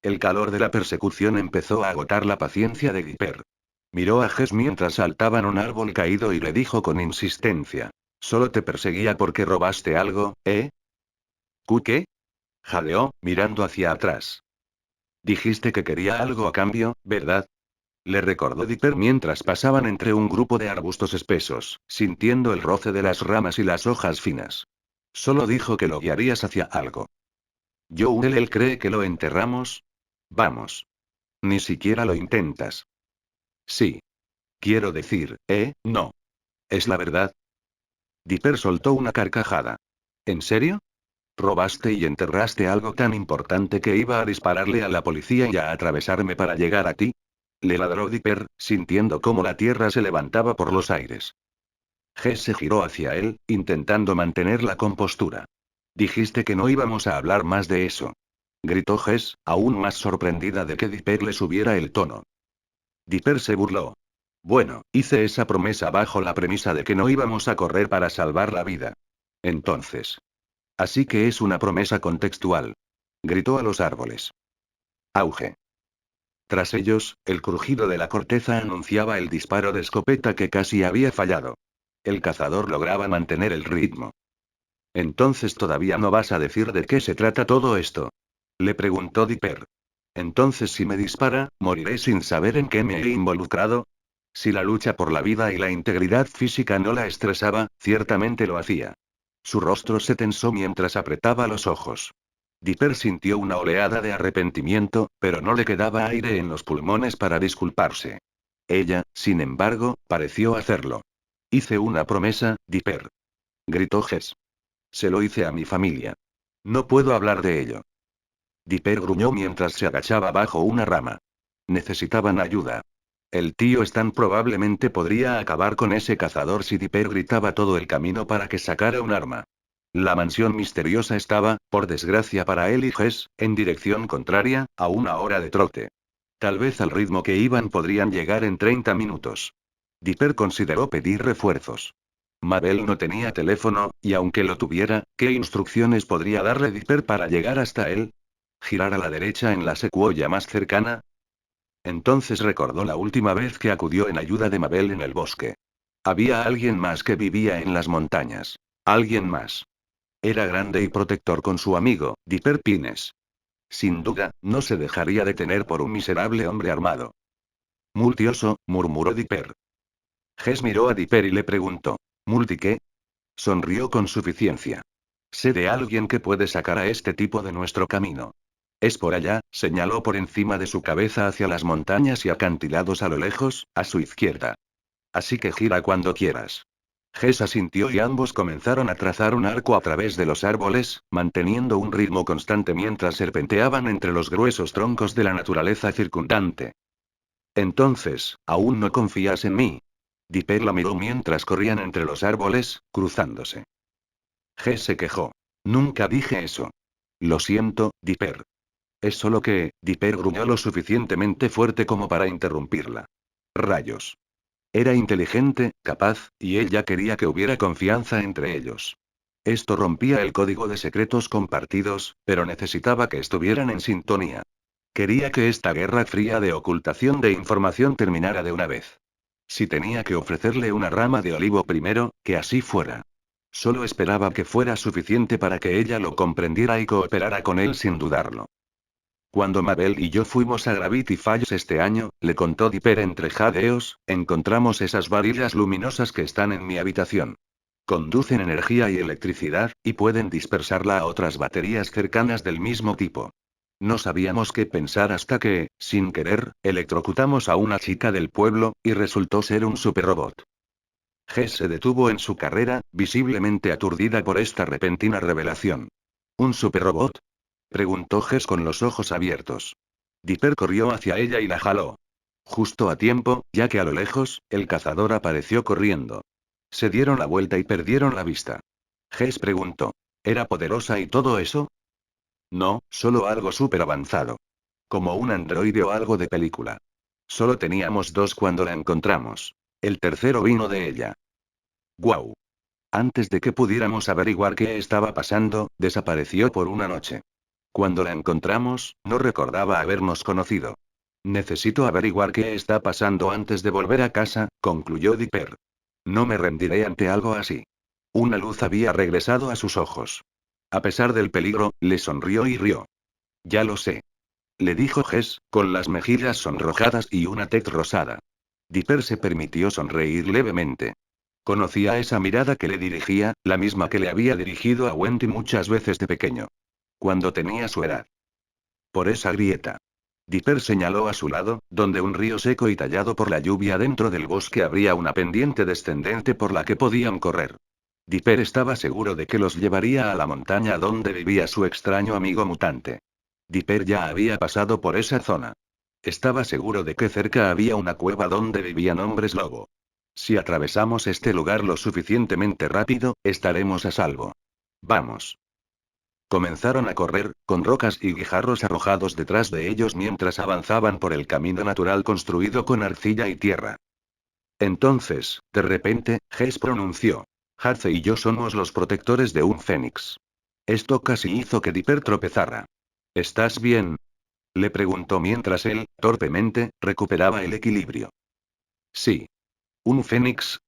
El calor de la persecución empezó a agotar la paciencia de Dipper. Miró a Jess mientras saltaban un árbol caído y le dijo con insistencia. Solo te perseguía porque robaste algo, ¿eh? ¿Qué? Jadeó, mirando hacia atrás. Dijiste que quería algo a cambio, ¿verdad? Le recordó Dipper mientras pasaban entre un grupo de arbustos espesos, sintiendo el roce de las ramas y las hojas finas. Solo dijo que lo guiarías hacia algo. ¿Él cree que lo enterramos? Vamos. Ni siquiera lo intentas. Sí. Quiero decir, no. ¿Es la verdad? Dipper soltó una carcajada. ¿En serio? ¿Robaste y enterraste algo tan importante que iba a dispararle a la policía y a atravesarme para llegar a ti? Le ladró Dipper, sintiendo cómo la tierra se levantaba por los aires. Jess se giró hacia él, intentando mantener la compostura. Dijiste que no íbamos a hablar más de eso. Gritó Jess, aún más sorprendida de que Dipper le subiera el tono. Dipper se burló. Bueno, hice esa promesa bajo la premisa de que no íbamos a correr para salvar la vida. Entonces. Así que es una promesa contextual. Gritó a los árboles. Auge. Tras ellos, el crujido de la corteza anunciaba el disparo de escopeta que casi había fallado. El cazador lograba mantener el ritmo. Entonces todavía no vas a decir de qué se trata todo esto. Le preguntó Dipper. Entonces si me dispara, moriré sin saber en qué me he involucrado. Si la lucha por la vida y la integridad física no la estresaba, ciertamente lo hacía. Su rostro se tensó mientras apretaba los ojos. Dipper sintió una oleada de arrepentimiento, pero no le quedaba aire en los pulmones para disculparse. Ella, sin embargo, pareció hacerlo. Hice una promesa, Dipper. Gritó Jess. Se lo hice a mi familia. No puedo hablar de ello. Dipper gruñó mientras se agachaba bajo una rama. Necesitaban ayuda. El tío Stan probablemente podría acabar con ese cazador si Dipper gritaba todo el camino para que sacara un arma. La mansión misteriosa estaba, por desgracia para él y Jess, en dirección contraria, a una hora de trote. Tal vez al ritmo que iban podrían llegar en 30 minutos. Dipper consideró pedir refuerzos. Mabel no tenía teléfono, y aunque lo tuviera, ¿qué instrucciones podría darle Dipper para llegar hasta él? ¿Girar a la derecha en la secuoya más cercana? Entonces recordó la última vez que acudió en ayuda de Mabel en el bosque. Había alguien más que vivía en las montañas. Alguien más. Era grande y protector con su amigo, Dipper Pines. Sin duda, no se dejaría detener por un miserable hombre armado. Multioso, murmuró Dipper. Jess miró a Dipper y le preguntó. ¿Multi qué? Sonrió con suficiencia. Sé de alguien que puede sacar a este tipo de nuestro camino. Es por allá, señaló por encima de su cabeza hacia las montañas y acantilados a lo lejos, a su izquierda. Así que gira cuando quieras. Jess asintió y ambos comenzaron a trazar un arco a través de los árboles, manteniendo un ritmo constante mientras serpenteaban entre los gruesos troncos de la naturaleza circundante. Entonces, ¿aún no confías en mí? Dipper la miró mientras corrían entre los árboles, cruzándose. Jess se quejó. Nunca dije eso. Lo siento, Dipper. Es solo que, Dipper gruñó lo suficientemente fuerte como para interrumpirla. Rayos. Era inteligente, capaz, y ella quería que hubiera confianza entre ellos. Esto rompía el código de secretos compartidos, pero necesitaba que estuvieran en sintonía. Quería que esta guerra fría de ocultación de información terminara de una vez. Si tenía que ofrecerle una rama de olivo primero, que así fuera. Solo esperaba que fuera suficiente para que ella lo comprendiera y cooperara con él sin dudarlo. Cuando Mabel y yo fuimos a Gravity Falls este año, le contó Dipper entre jadeos, encontramos esas varillas luminosas que están en mi habitación. Conducen energía y electricidad, y pueden dispersarla a otras baterías cercanas del mismo tipo. No sabíamos qué pensar hasta que, sin querer, electrocutamos a una chica del pueblo, y resultó ser un superrobot. Jess se detuvo en su carrera, visiblemente aturdida por esta repentina revelación. ¿Un superrobot? Preguntó Jess con los ojos abiertos. Dipper corrió hacia ella y la jaló. Justo a tiempo, ya que a lo lejos, el cazador apareció corriendo. Se dieron la vuelta y perdieron la vista. Jess preguntó. ¿Era poderosa y todo eso? No, solo algo súper avanzado. Como un androide o algo de película. Solo teníamos dos cuando la encontramos. El tercero vino de ella. ¡Guau! Antes de que pudiéramos averiguar qué estaba pasando, desapareció por una noche. Cuando la encontramos, no recordaba habernos conocido. Necesito averiguar qué está pasando antes de volver a casa, concluyó Dipper. No me rendiré ante algo así. Una luz había regresado a sus ojos. A pesar del peligro, le sonrió y rió. Ya lo sé. Le dijo Jess, con las mejillas sonrojadas y una tez rosada. Dipper se permitió sonreír levemente. Conocía esa mirada que le dirigía, la misma que le había dirigido a Wendy muchas veces de pequeño. Cuando tenía su edad. Por esa grieta. Dipper señaló a su lado, donde un río seco y tallado por la lluvia dentro del bosque habría una pendiente descendente por la que podían correr. Dipper estaba seguro de que los llevaría a la montaña donde vivía su extraño amigo mutante. Dipper ya había pasado por esa zona. Estaba seguro de que cerca había una cueva donde vivían hombres lobo. Si atravesamos este lugar lo suficientemente rápido, estaremos a salvo. Vamos. Comenzaron a correr, con rocas y guijarros arrojados detrás de ellos mientras avanzaban por el camino natural construido con arcilla y tierra. Entonces, de repente, Jess pronunció. Haze y yo somos los protectores de un fénix. Esto casi hizo que Dipper tropezara. ¿Estás bien? Le preguntó mientras él, torpemente, recuperaba el equilibrio. Sí. ¿Un fénix?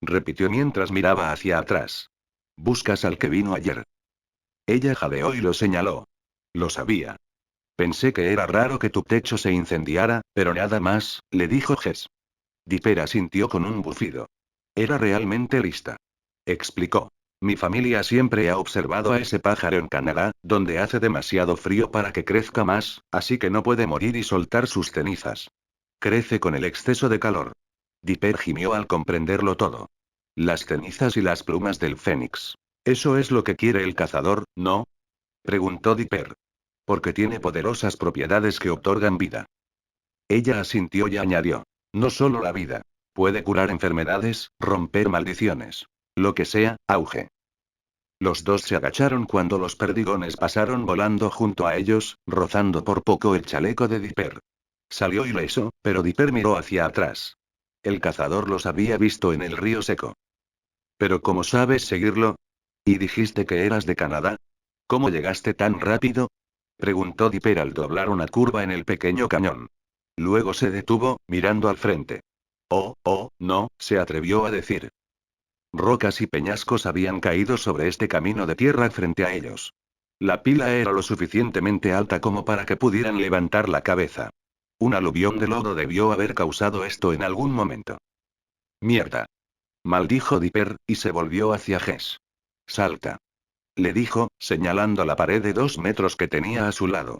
Repitió mientras miraba hacia atrás. Buscas al que vino ayer. Ella jadeó y lo señaló. Lo sabía. Pensé que era raro que tu techo se incendiara, pero nada más, le dijo Jess. Dipper asintió con un bufido. Era realmente lista. Explicó. Mi familia siempre ha observado a ese pájaro en Canadá, donde hace demasiado frío para que crezca más, así que no puede morir y soltar sus cenizas. Crece con el exceso de calor. Dipper gimió al comprenderlo todo. Las cenizas y las plumas del fénix. ¿Eso es lo que quiere el cazador, no? Preguntó Dipper. Porque tiene poderosas propiedades que otorgan vida. Ella asintió y añadió. No solo la vida. Puede curar enfermedades, romper maldiciones. Lo que sea, auge. Los dos se agacharon cuando los perdigones pasaron volando junto a ellos, rozando por poco el chaleco de Dipper. Salió ileso, pero Dipper miró hacia atrás. El cazador los había visto en el río seco. ¿Pero cómo sabes seguirlo? ¿Y dijiste que eras de Canadá? ¿Cómo llegaste tan rápido? Preguntó Dipper al doblar una curva en el pequeño cañón. Luego se detuvo, mirando al frente. Oh, no, se atrevió a decir. Rocas y peñascos habían caído sobre este camino de tierra frente a ellos. La pila era lo suficientemente alta como para que pudieran levantar la cabeza. Un aluvión de lodo debió haber causado esto en algún momento. Mierda. Maldijo Dipper, y se volvió hacia Jess. Salta. Le dijo, señalando la pared de 2 metros que tenía a su lado.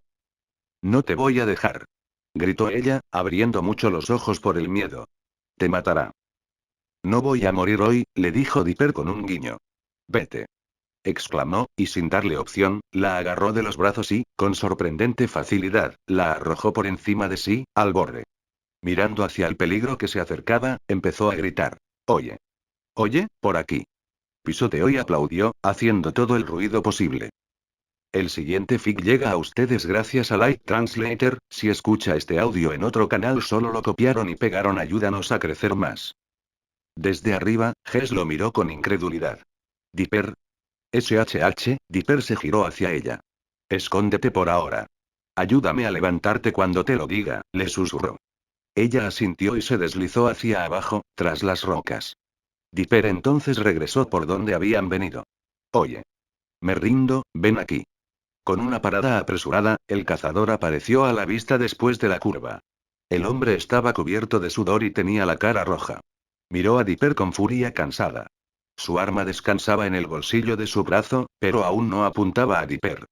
No te voy a dejar. Gritó ella, abriendo mucho los ojos por el miedo. Te matará. No voy a morir hoy, le dijo Dipper con un guiño. Vete. Exclamó, y sin darle opción, la agarró de los brazos y, con sorprendente facilidad, la arrojó por encima de sí, al borde. Mirando hacia el peligro que se acercaba, empezó a gritar. Oye. Oye, por aquí. Pisoteó y aplaudió, haciendo todo el ruido posible. El siguiente fic llega a ustedes gracias a Light Translator. Si escucha este audio en otro canal solo lo copiaron y pegaron. Ayúdanos a crecer más. Desde arriba, Jess lo miró con incredulidad. Dipper. Dipper se giró hacia ella. Escóndete por ahora. Ayúdame a levantarte cuando te lo diga, le susurró. Ella asintió y se deslizó hacia abajo, tras las rocas. Dipper entonces regresó por donde habían venido. Oye. Me rindo, ven aquí. Con una parada apresurada, el cazador apareció a la vista después de la curva. El hombre estaba cubierto de sudor y tenía la cara roja. Miró a Dipper con furia cansada. Su arma descansaba en el bolsillo de su brazo, pero aún no apuntaba a Dipper.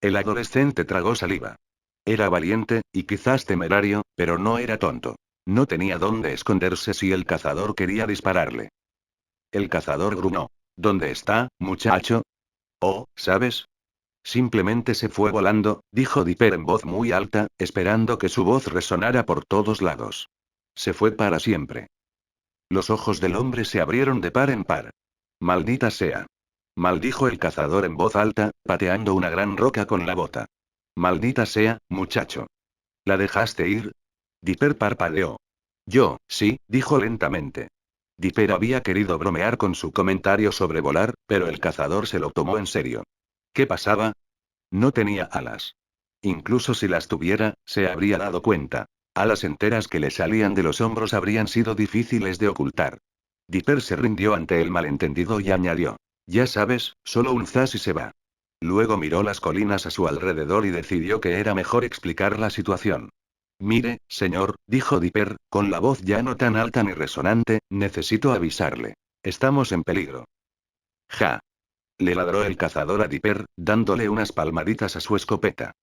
El adolescente tragó saliva. Era valiente, y quizás temerario, pero no era tonto. No tenía dónde esconderse si el cazador quería dispararle. El cazador gruñó. ¿Dónde está, muchacho? Oh, ¿sabes? Simplemente se fue volando, dijo Dipper en voz muy alta, esperando que su voz resonara por todos lados. Se fue para siempre. Los ojos del hombre se abrieron de par en par. Maldita sea. Maldijo el cazador en voz alta, pateando una gran roca con la bota. Maldita sea, muchacho. ¿La dejaste ir? Dipper parpadeó. Sí, dijo lentamente. Dipper había querido bromear con su comentario sobre volar, pero el cazador se lo tomó en serio. ¿Qué pasaba? No tenía alas. Incluso si las tuviera, se habría dado cuenta. Alas enteras que le salían de los hombros habrían sido difíciles de ocultar. Dipper se rindió ante el malentendido y añadió. Ya sabes, solo un zas y se va. Luego miró las colinas a su alrededor y decidió que era mejor explicar la situación. Mire, señor, dijo Dipper, con la voz ya no tan alta ni resonante, necesito avisarle. Estamos en peligro. Ja. Le ladró el cazador a Dipper, dándole unas palmaditas a su escopeta.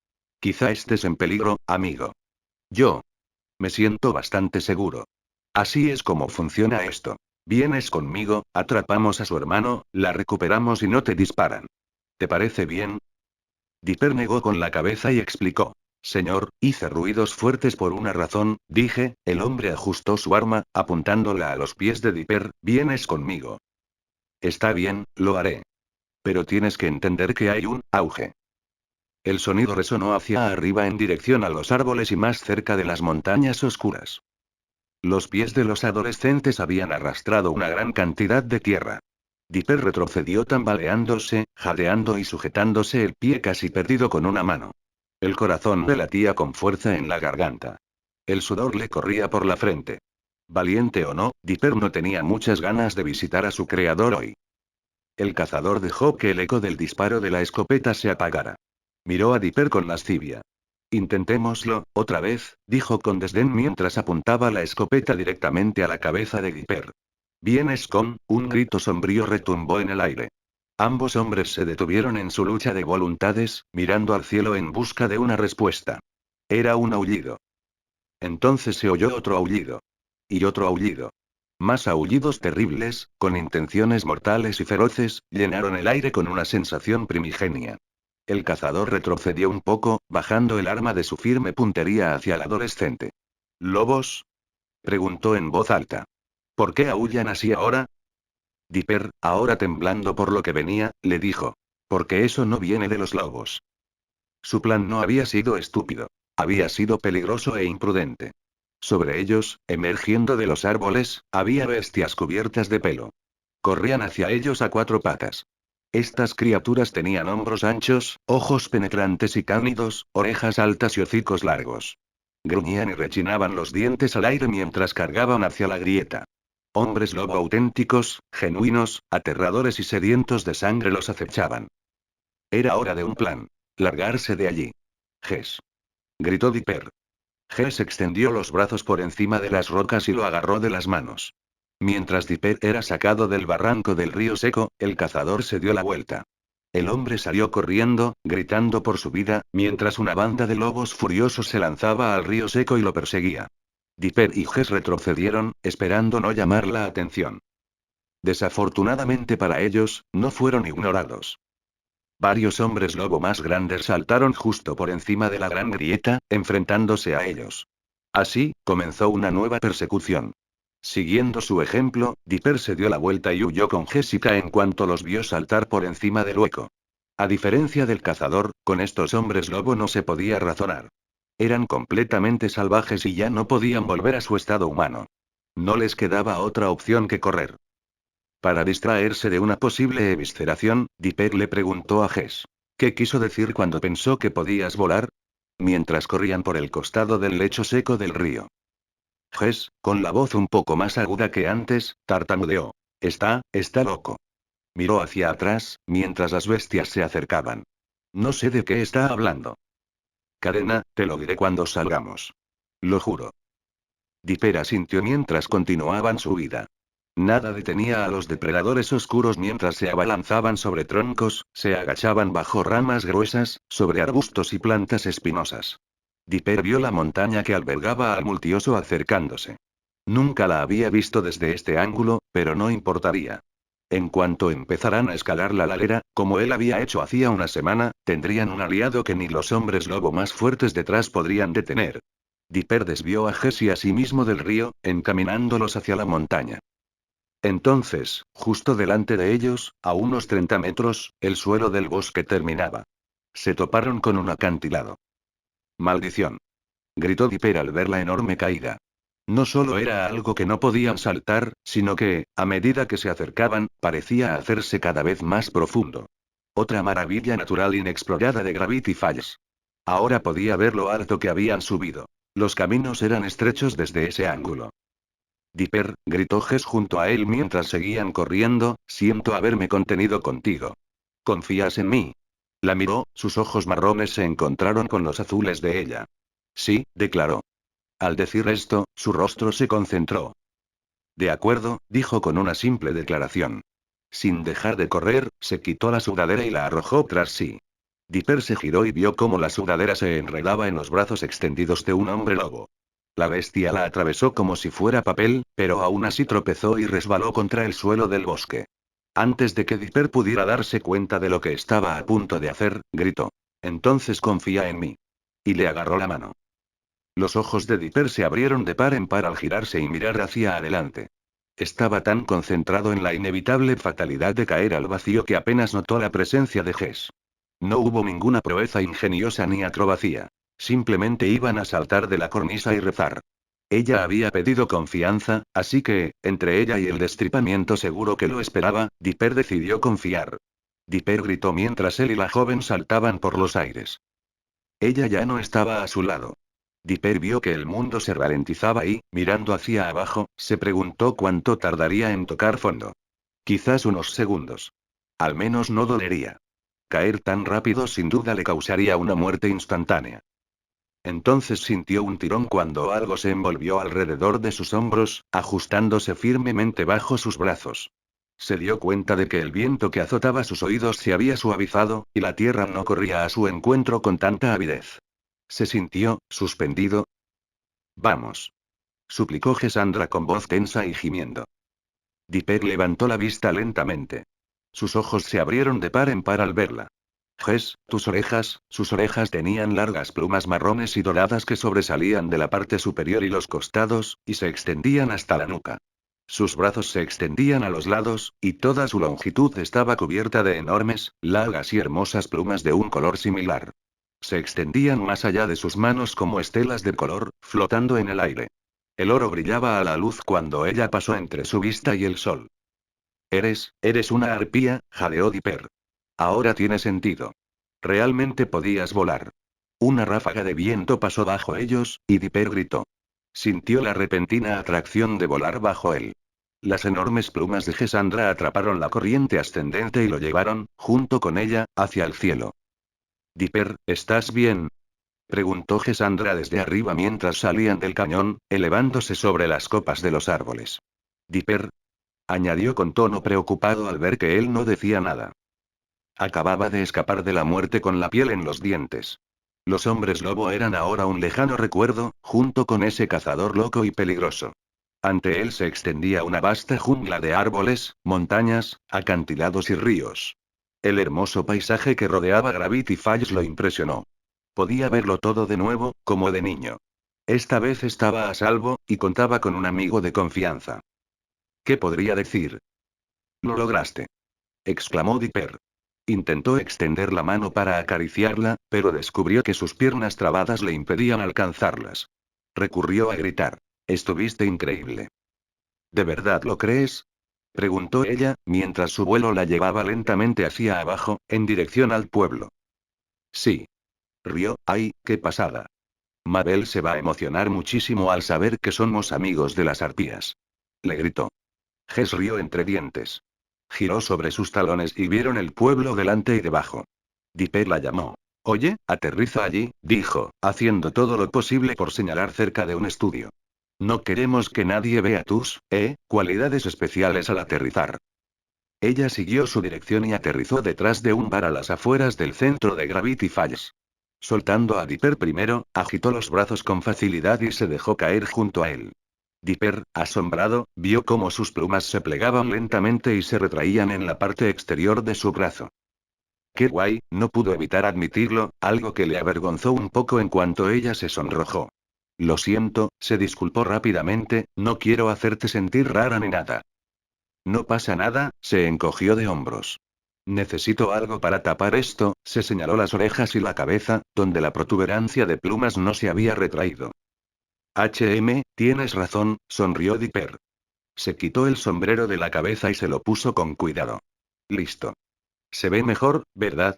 Quizá estés en peligro, amigo. Yo. Me siento bastante seguro. Así es como funciona esto. Vienes conmigo, atrapamos a su hermano, la recuperamos y no te disparan. ¿Te parece bien? Dipper negó con la cabeza y explicó. Señor, hice ruidos fuertes por una razón, dije. El hombre ajustó su arma, apuntándola a los pies de Dipper. Vienes conmigo. Está bien, lo haré. Pero tienes que entender que hay un auge. El sonido resonó hacia arriba en dirección a los árboles y más cerca de las montañas oscuras. Los pies de los adolescentes habían arrastrado una gran cantidad de tierra. Dipper retrocedió tambaleándose, jadeando y sujetándose el pie casi perdido con una mano. El corazón le latía con fuerza en la garganta. El sudor le corría por la frente. Valiente o no, Dipper no tenía muchas ganas de visitar a su creador hoy. El cazador dejó que el eco del disparo de la escopeta se apagara. Miró a Dipper con lascivia. Intentémoslo, otra vez, dijo con desdén mientras apuntaba la escopeta directamente a la cabeza de Dipper. ¿Vienes con? Un grito sombrío retumbó en el aire. Ambos hombres se detuvieron en su lucha de voluntades, mirando al cielo en busca de una respuesta. Era un aullido. Entonces se oyó otro aullido. Y otro aullido. Más aullidos terribles, con intenciones mortales y feroces, llenaron el aire con una sensación primigenia. El cazador retrocedió un poco, bajando el arma de su firme puntería hacia el adolescente. ¿Lobos? Preguntó en voz alta. ¿Por qué aúllan así ahora? Dipper, ahora temblando por lo que venía, le dijo. Porque eso no viene de los lobos. Su plan no había sido estúpido. Había sido peligroso e imprudente. Sobre ellos, emergiendo de los árboles, había bestias cubiertas de pelo. Corrían hacia ellos a 4 patas. Estas criaturas tenían hombros anchos, ojos penetrantes y cánidos, orejas altas y hocicos largos. Gruñían y rechinaban los dientes al aire mientras cargaban hacia la grieta. Hombres lobo auténticos, genuinos, aterradores y sedientos de sangre los acechaban. Era hora de un plan. Largarse de allí. Ges. Gritó Dipper. Ges extendió los brazos por encima de las rocas y lo agarró de las manos. Mientras Dipper era sacado del barranco del río seco, el cazador se dio la vuelta. El hombre salió corriendo, gritando por su vida, mientras una banda de lobos furiosos se lanzaba al río seco y lo perseguía. Dipper y Ges retrocedieron, esperando no llamar la atención. Desafortunadamente para ellos, no fueron ignorados. Varios hombres lobo más grandes saltaron justo por encima de la gran grieta, enfrentándose a ellos. Así, comenzó una nueva persecución. Siguiendo su ejemplo, Dipper se dio la vuelta y huyó con Jessica en cuanto los vio saltar por encima del hueco. A diferencia del cazador, con estos hombres lobo no se podía razonar. Eran completamente salvajes y ya no podían volver a su estado humano. No les quedaba otra opción que correr. Para distraerse de una posible evisceración, Dipper le preguntó a Ges. ¿Qué quiso decir cuando pensó que podías volar? Mientras corrían por el costado del lecho seco del río. Ges, con la voz un poco más aguda que antes, tartamudeó. Está loco. Miró hacia atrás, mientras las bestias se acercaban. No sé de qué está hablando. Cadena, te lo diré cuando salgamos. Lo juro. Dipper asintió mientras continuaban su huida. Nada detenía a los depredadores oscuros mientras se abalanzaban sobre troncos, se agachaban bajo ramas gruesas, sobre arbustos y plantas espinosas. Dipper vio la montaña que albergaba al multioso acercándose. Nunca la había visto desde este ángulo, pero no importaría. En cuanto empezaran a escalar la ladera, como él había hecho hacía una semana, tendrían un aliado que ni los hombres lobo más fuertes detrás podrían detener. Dipper desvió a Jesse y a sí mismo del río, encaminándolos hacia la montaña. Entonces, justo delante de ellos, a unos 30 metros, el suelo del bosque terminaba. Se toparon con un acantilado. ¡Maldición! Gritó Dipper al ver la enorme caída. No solo era algo que no podían saltar, sino que, a medida que se acercaban, parecía hacerse cada vez más profundo. Otra maravilla natural inexplorada de Gravity Falls. Ahora podía ver lo alto que habían subido. Los caminos eran estrechos desde ese ángulo. Dipper, gritó Ges junto a él mientras seguían corriendo, siento haberme contenido contigo. ¿Confías en mí? La miró, sus ojos marrones se encontraron con los azules de ella. Sí, declaró. Al decir esto, su rostro se concentró. De acuerdo, dijo con una simple declaración. Sin dejar de correr, se quitó la sudadera y la arrojó tras sí. Dipper se giró y vio cómo la sudadera se enredaba en los brazos extendidos de un hombre lobo. La bestia la atravesó como si fuera papel, pero aún así tropezó y resbaló contra el suelo del bosque. Antes de que Dipper pudiera darse cuenta de lo que estaba a punto de hacer, gritó. Entonces confía en mí. Y le agarró la mano. Los ojos de Dipper se abrieron de par en par al girarse y mirar hacia adelante. Estaba tan concentrado en la inevitable fatalidad de caer al vacío que apenas notó la presencia de Ges. No hubo ninguna proeza ingeniosa ni acrobacía. Simplemente iban a saltar de la cornisa y rezar. Ella había pedido confianza, así que, entre ella y el destripamiento seguro que lo esperaba, Dipper decidió confiar. Dipper gritó mientras él y la joven saltaban por los aires. Ella ya no estaba a su lado. Dipper vio que el mundo se ralentizaba y, mirando hacia abajo, se preguntó cuánto tardaría en tocar fondo. Quizás unos segundos. Al menos no dolería. Caer tan rápido sin duda le causaría una muerte instantánea. Entonces sintió un tirón cuando algo se envolvió alrededor de sus hombros, ajustándose firmemente bajo sus brazos. Se dio cuenta de que el viento que azotaba sus oídos se había suavizado, y la tierra no corría a su encuentro con tanta avidez. Se sintió, suspendido. Vamos. Suplicó Gesandra con voz tensa y gimiendo. Dipper levantó la vista lentamente. Sus ojos se abrieron de par en par al verla. Sus orejas tenían largas plumas marrones y doradas que sobresalían de la parte superior y los costados, y se extendían hasta la nuca. Sus brazos se extendían a los lados, y toda su longitud estaba cubierta de enormes, largas y hermosas plumas de un color similar. Se extendían más allá de sus manos como estelas de color, flotando en el aire. El oro brillaba a la luz cuando ella pasó entre su vista y el sol. Eres una arpía, jadeó Dipper. Ahora tiene sentido. Realmente podías volar. Una ráfaga de viento pasó bajo ellos, y Dipper gritó. Sintió la repentina atracción de volar bajo él. Las enormes plumas de Gesandra atraparon la corriente ascendente y lo llevaron, junto con ella, hacia el cielo. Dipper, ¿estás bien? Preguntó Gesandra desde arriba mientras salían del cañón, elevándose sobre las copas de los árboles. Dipper, añadió con tono preocupado al ver que él no decía nada. Acababa de escapar de la muerte con la piel en los dientes. Los hombres lobo eran ahora un lejano recuerdo, junto con ese cazador loco y peligroso. Ante él se extendía una vasta jungla de árboles, montañas, acantilados y ríos. El hermoso paisaje que rodeaba Gravity Falls lo impresionó. Podía verlo todo de nuevo, como de niño. Esta vez estaba a salvo, y contaba con un amigo de confianza. ¿Qué podría decir? Lo lograste. Exclamó Dipper. Intentó extender la mano para acariciarla, pero descubrió que sus piernas trabadas le impedían alcanzarlas. Recurrió a gritar. Estuviste increíble. ¿De verdad lo crees? Preguntó ella, mientras su vuelo la llevaba lentamente hacia abajo, en dirección al pueblo. Sí. Rió. ¡Ay, qué pasada! Mabel se va a emocionar muchísimo al saber que somos amigos de las arpías. Le gritó. Jess rió entre dientes. Giró sobre sus talones y vieron el pueblo delante y debajo. Dipper la llamó. Oye, aterriza allí, dijo, haciendo todo lo posible por señalar cerca de un estudio. No queremos que nadie vea tus, cualidades especiales al aterrizar. Ella siguió su dirección y aterrizó detrás de un bar a las afueras del centro de Gravity Falls. Soltando a Dipper primero, agitó los brazos con facilidad y se dejó caer junto a él. Dipper, asombrado, vio cómo sus plumas se plegaban lentamente y se retraían en la parte exterior de su brazo. ¡Qué guay! No pudo evitar admitirlo, algo que le avergonzó un poco en cuanto ella se sonrojó. Lo siento, se disculpó rápidamente, no quiero hacerte sentir rara ni nada. No pasa nada, se encogió de hombros. Necesito algo para tapar esto, se señaló las orejas y la cabeza, donde la protuberancia de plumas no se había retraído. Tienes razón, sonrió Dipper. Se quitó el sombrero de la cabeza y se lo puso con cuidado. Listo. Se ve mejor, ¿verdad?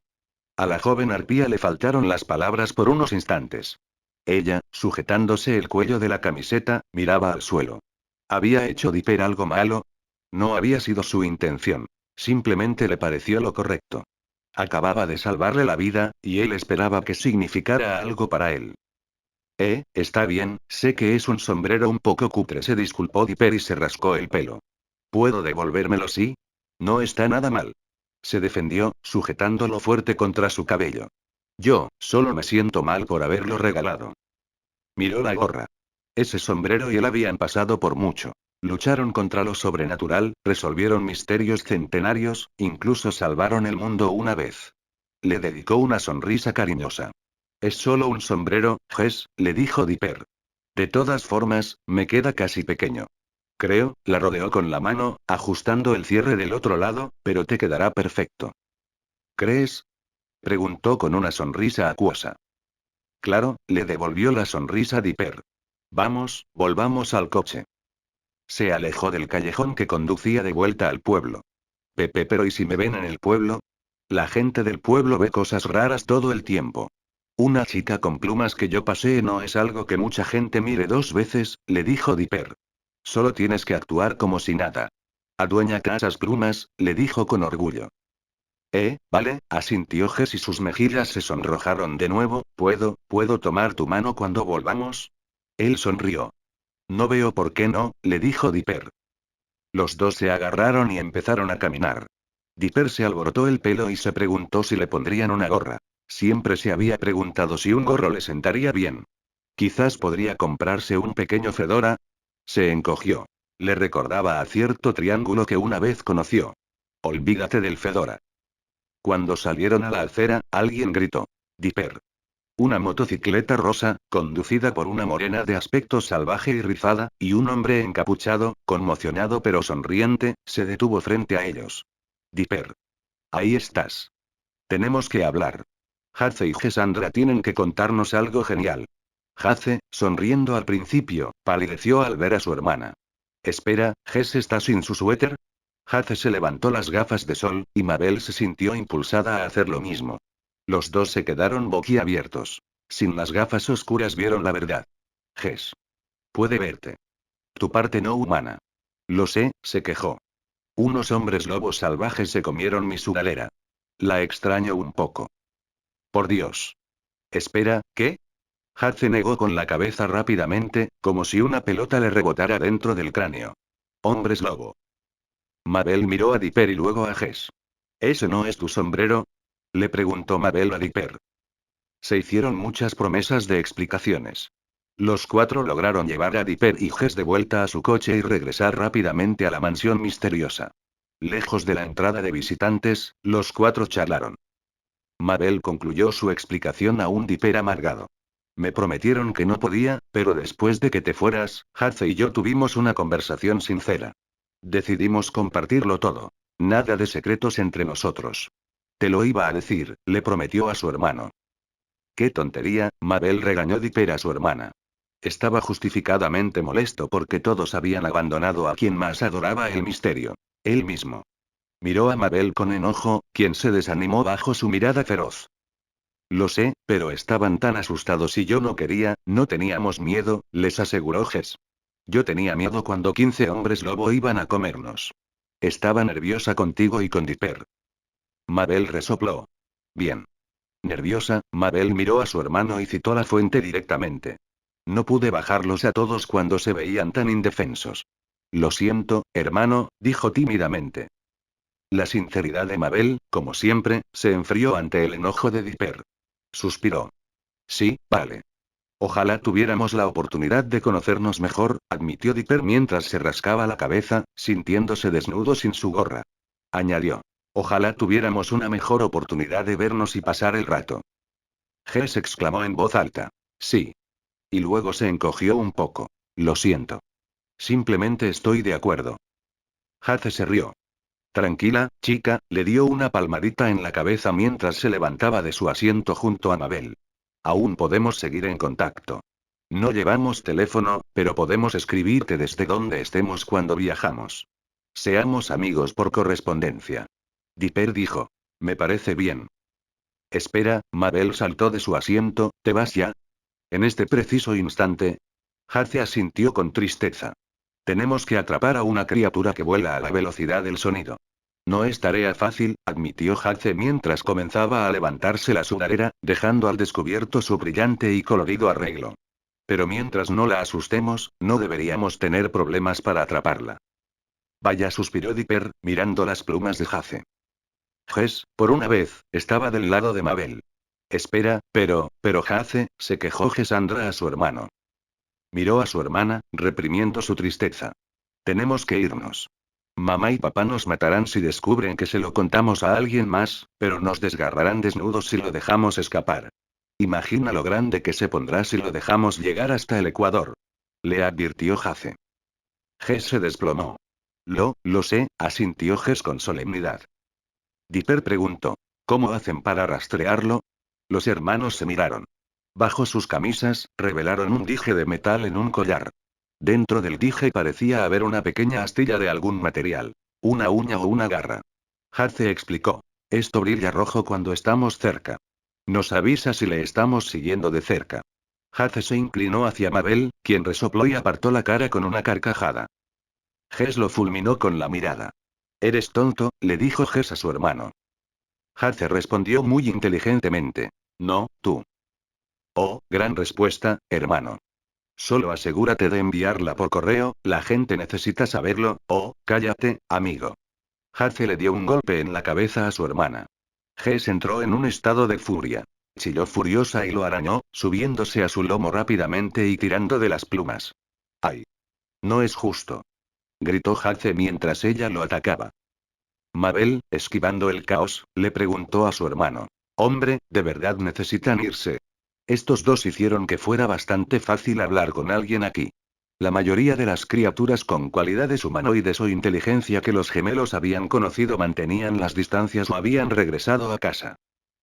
A la joven arpía le faltaron las palabras por unos instantes. Ella, sujetándose el cuello de la camiseta, miraba al suelo. ¿Había hecho Dipper algo malo? No había sido su intención. Simplemente le pareció lo correcto. Acababa de salvarle la vida, y él esperaba que significara algo para él. Está bien, sé que es un sombrero un poco cutre, se disculpó Dipper y se rascó el pelo. ¿Puedo devolvérmelo sí? No está nada mal. Se defendió, sujetándolo fuerte contra su cabello. Yo, solo me siento mal por haberlo regalado. Miró la gorra. Ese sombrero y él habían pasado por mucho. Lucharon contra lo sobrenatural, resolvieron misterios centenarios, incluso salvaron el mundo una vez. Le dedicó una sonrisa cariñosa. Es solo un sombrero, Jess, le dijo Dipper. De todas formas, me queda casi pequeño. Creo, la rodeó con la mano, ajustando el cierre del otro lado, pero te quedará perfecto. ¿Crees? Preguntó con una sonrisa acuosa. Claro, le devolvió la sonrisa Dipper. Vamos, volvamos al coche. Se alejó del callejón que conducía de vuelta al pueblo. Pepe, pero ¿y si me ven en el pueblo? La gente del pueblo ve cosas raras todo el tiempo. Una chica con plumas que yo pasee no es algo que mucha gente mire dos veces, le dijo Dipper. Solo tienes que actuar como si nada. Adueña casas plumas, le dijo con orgullo. Vale, asintió Jess y sus mejillas se sonrojaron de nuevo, ¿puedo tomar tu mano cuando volvamos? Él sonrió. No veo por qué no, le dijo Dipper. Los dos se agarraron y empezaron a caminar. Dipper se alborotó el pelo y se preguntó si le pondrían una gorra. Siempre se había preguntado si un gorro le sentaría bien. Quizás podría comprarse un pequeño fedora. Se encogió. Le recordaba a cierto triángulo que una vez conoció. Olvídate del fedora. Cuando salieron a la acera, alguien gritó. Dipper. Una motocicleta rosa, conducida por una morena de aspecto salvaje y rizada, y un hombre encapuchado, conmocionado pero sonriente, se detuvo frente a ellos. Dipper. Ahí estás. Tenemos que hablar. Hace y Gesandra tienen que contarnos algo genial. Hace, sonriendo al principio, palideció al ver a su hermana. Espera, ¿Ges está sin su suéter? Hace se levantó las gafas de sol, y Mabel se sintió impulsada a hacer lo mismo. Los dos se quedaron boquiabiertos. Sin las gafas oscuras vieron la verdad. Ges. Puede verte. Tu parte no humana. Lo sé, se quejó. Unos hombres lobos salvajes se comieron mi sudadera. La extraño un poco. Por Dios. Espera, ¿qué? Hace negó con la cabeza rápidamente, como si una pelota le rebotara dentro del cráneo. Hombres lobo. Mabel miró a Dipper y luego a Jess. ¿Ese no es tu sombrero? Le preguntó Mabel a Dipper. Se hicieron muchas promesas de explicaciones. Los cuatro lograron llevar a Dipper y Jess de vuelta a su coche y regresar rápidamente a la mansión misteriosa. Lejos de la entrada de visitantes, los cuatro charlaron. Mabel concluyó su explicación a un Dipper amargado. Me prometieron que no podía, pero después de que te fueras, Haze y yo tuvimos una conversación sincera. Decidimos compartirlo todo. Nada de secretos entre nosotros. Te lo iba a decir, le prometió a su hermano. ¡Qué tontería!, Mabel regañó Dipper a su hermana. Estaba justificadamente molesto porque todos habían abandonado a quien más adoraba el misterio. Él mismo. Miró a Mabel con enojo, quien se desanimó bajo su mirada feroz. Lo sé, pero estaban tan asustados y yo no quería, no teníamos miedo, les aseguró Jess. Yo tenía miedo cuando 15 hombres lobo iban a comernos. Estaba nerviosa contigo y con Dipper. Mabel resopló. Bien. Nerviosa, Mabel miró a su hermano y citó la fuente directamente. No pude bajarlos a todos cuando se veían tan indefensos. Lo siento, hermano, dijo tímidamente. La sinceridad de Mabel, como siempre, se enfrió ante el enojo de Dipper. Suspiró. Sí, vale. Ojalá tuviéramos la oportunidad de conocernos mejor, admitió Dipper mientras se rascaba la cabeza, sintiéndose desnudo sin su gorra. Añadió. Ojalá tuviéramos una mejor oportunidad de vernos y pasar el rato. Jess exclamó en voz alta. Sí. Y luego se encogió un poco. Lo siento. Simplemente estoy de acuerdo. Haze se rió. Tranquila, chica, le dio una palmadita en la cabeza mientras se levantaba de su asiento junto a Mabel. Aún podemos seguir en contacto. No llevamos teléfono, pero podemos escribirte desde donde estemos cuando viajamos. Seamos amigos por correspondencia. Dipper dijo. Me parece bien. Espera, Mabel saltó de su asiento, ¿te vas ya? En este preciso instante. Haze asintió con tristeza. Tenemos que atrapar a una criatura que vuela a la velocidad del sonido. No es tarea fácil, admitió Haze mientras comenzaba a levantarse la sudadera, dejando al descubierto su brillante y colorido arreglo. Pero mientras no la asustemos, no deberíamos tener problemas para atraparla. Vaya, suspiró Dipper, mirando las plumas de Haze. Jess, por una vez, estaba del lado de Mabel. Espera, pero Haze, se quejó Jessandra a su hermano. Miró a su hermana, reprimiendo su tristeza. Tenemos que irnos. Mamá y papá nos matarán si descubren que se lo contamos a alguien más, pero nos desgarrarán desnudos si lo dejamos escapar. Imagina lo grande que se pondrá si lo dejamos llegar hasta el Ecuador. Le advirtió Haze. Jess se desplomó. Lo sé, asintió Jess con solemnidad. Dipper preguntó. ¿Cómo hacen para rastrearlo? Los hermanos se miraron. Bajo sus camisas, revelaron un dije de metal en un collar. Dentro del dije parecía haber una pequeña astilla de algún material. Una uña o una garra. Haze explicó. Esto brilla rojo cuando estamos cerca. Nos avisa si le estamos siguiendo de cerca. Haze se inclinó hacia Mabel, quien resopló y apartó la cara con una carcajada. Jess lo fulminó con la mirada. Eres tonto, le dijo Jess a su hermano. Haze respondió muy inteligentemente. No, tú. Oh, gran respuesta, hermano. Solo asegúrate de enviarla por correo, la gente necesita saberlo. Oh, cállate, amigo. Haze le dio un golpe en la cabeza a su hermana. Jess entró en un estado de furia. Chilló furiosa y lo arañó, subiéndose a su lomo rápidamente y tirando de las plumas. ¡Ay! No es justo. Gritó Haze mientras ella lo atacaba. Mabel, esquivando el caos, le preguntó a su hermano. Hombre, ¿de verdad necesitan irse? Estos dos hicieron que fuera bastante fácil hablar con alguien aquí. La mayoría de las criaturas con cualidades humanoides o inteligencia que los gemelos habían conocido mantenían las distancias o habían regresado a casa.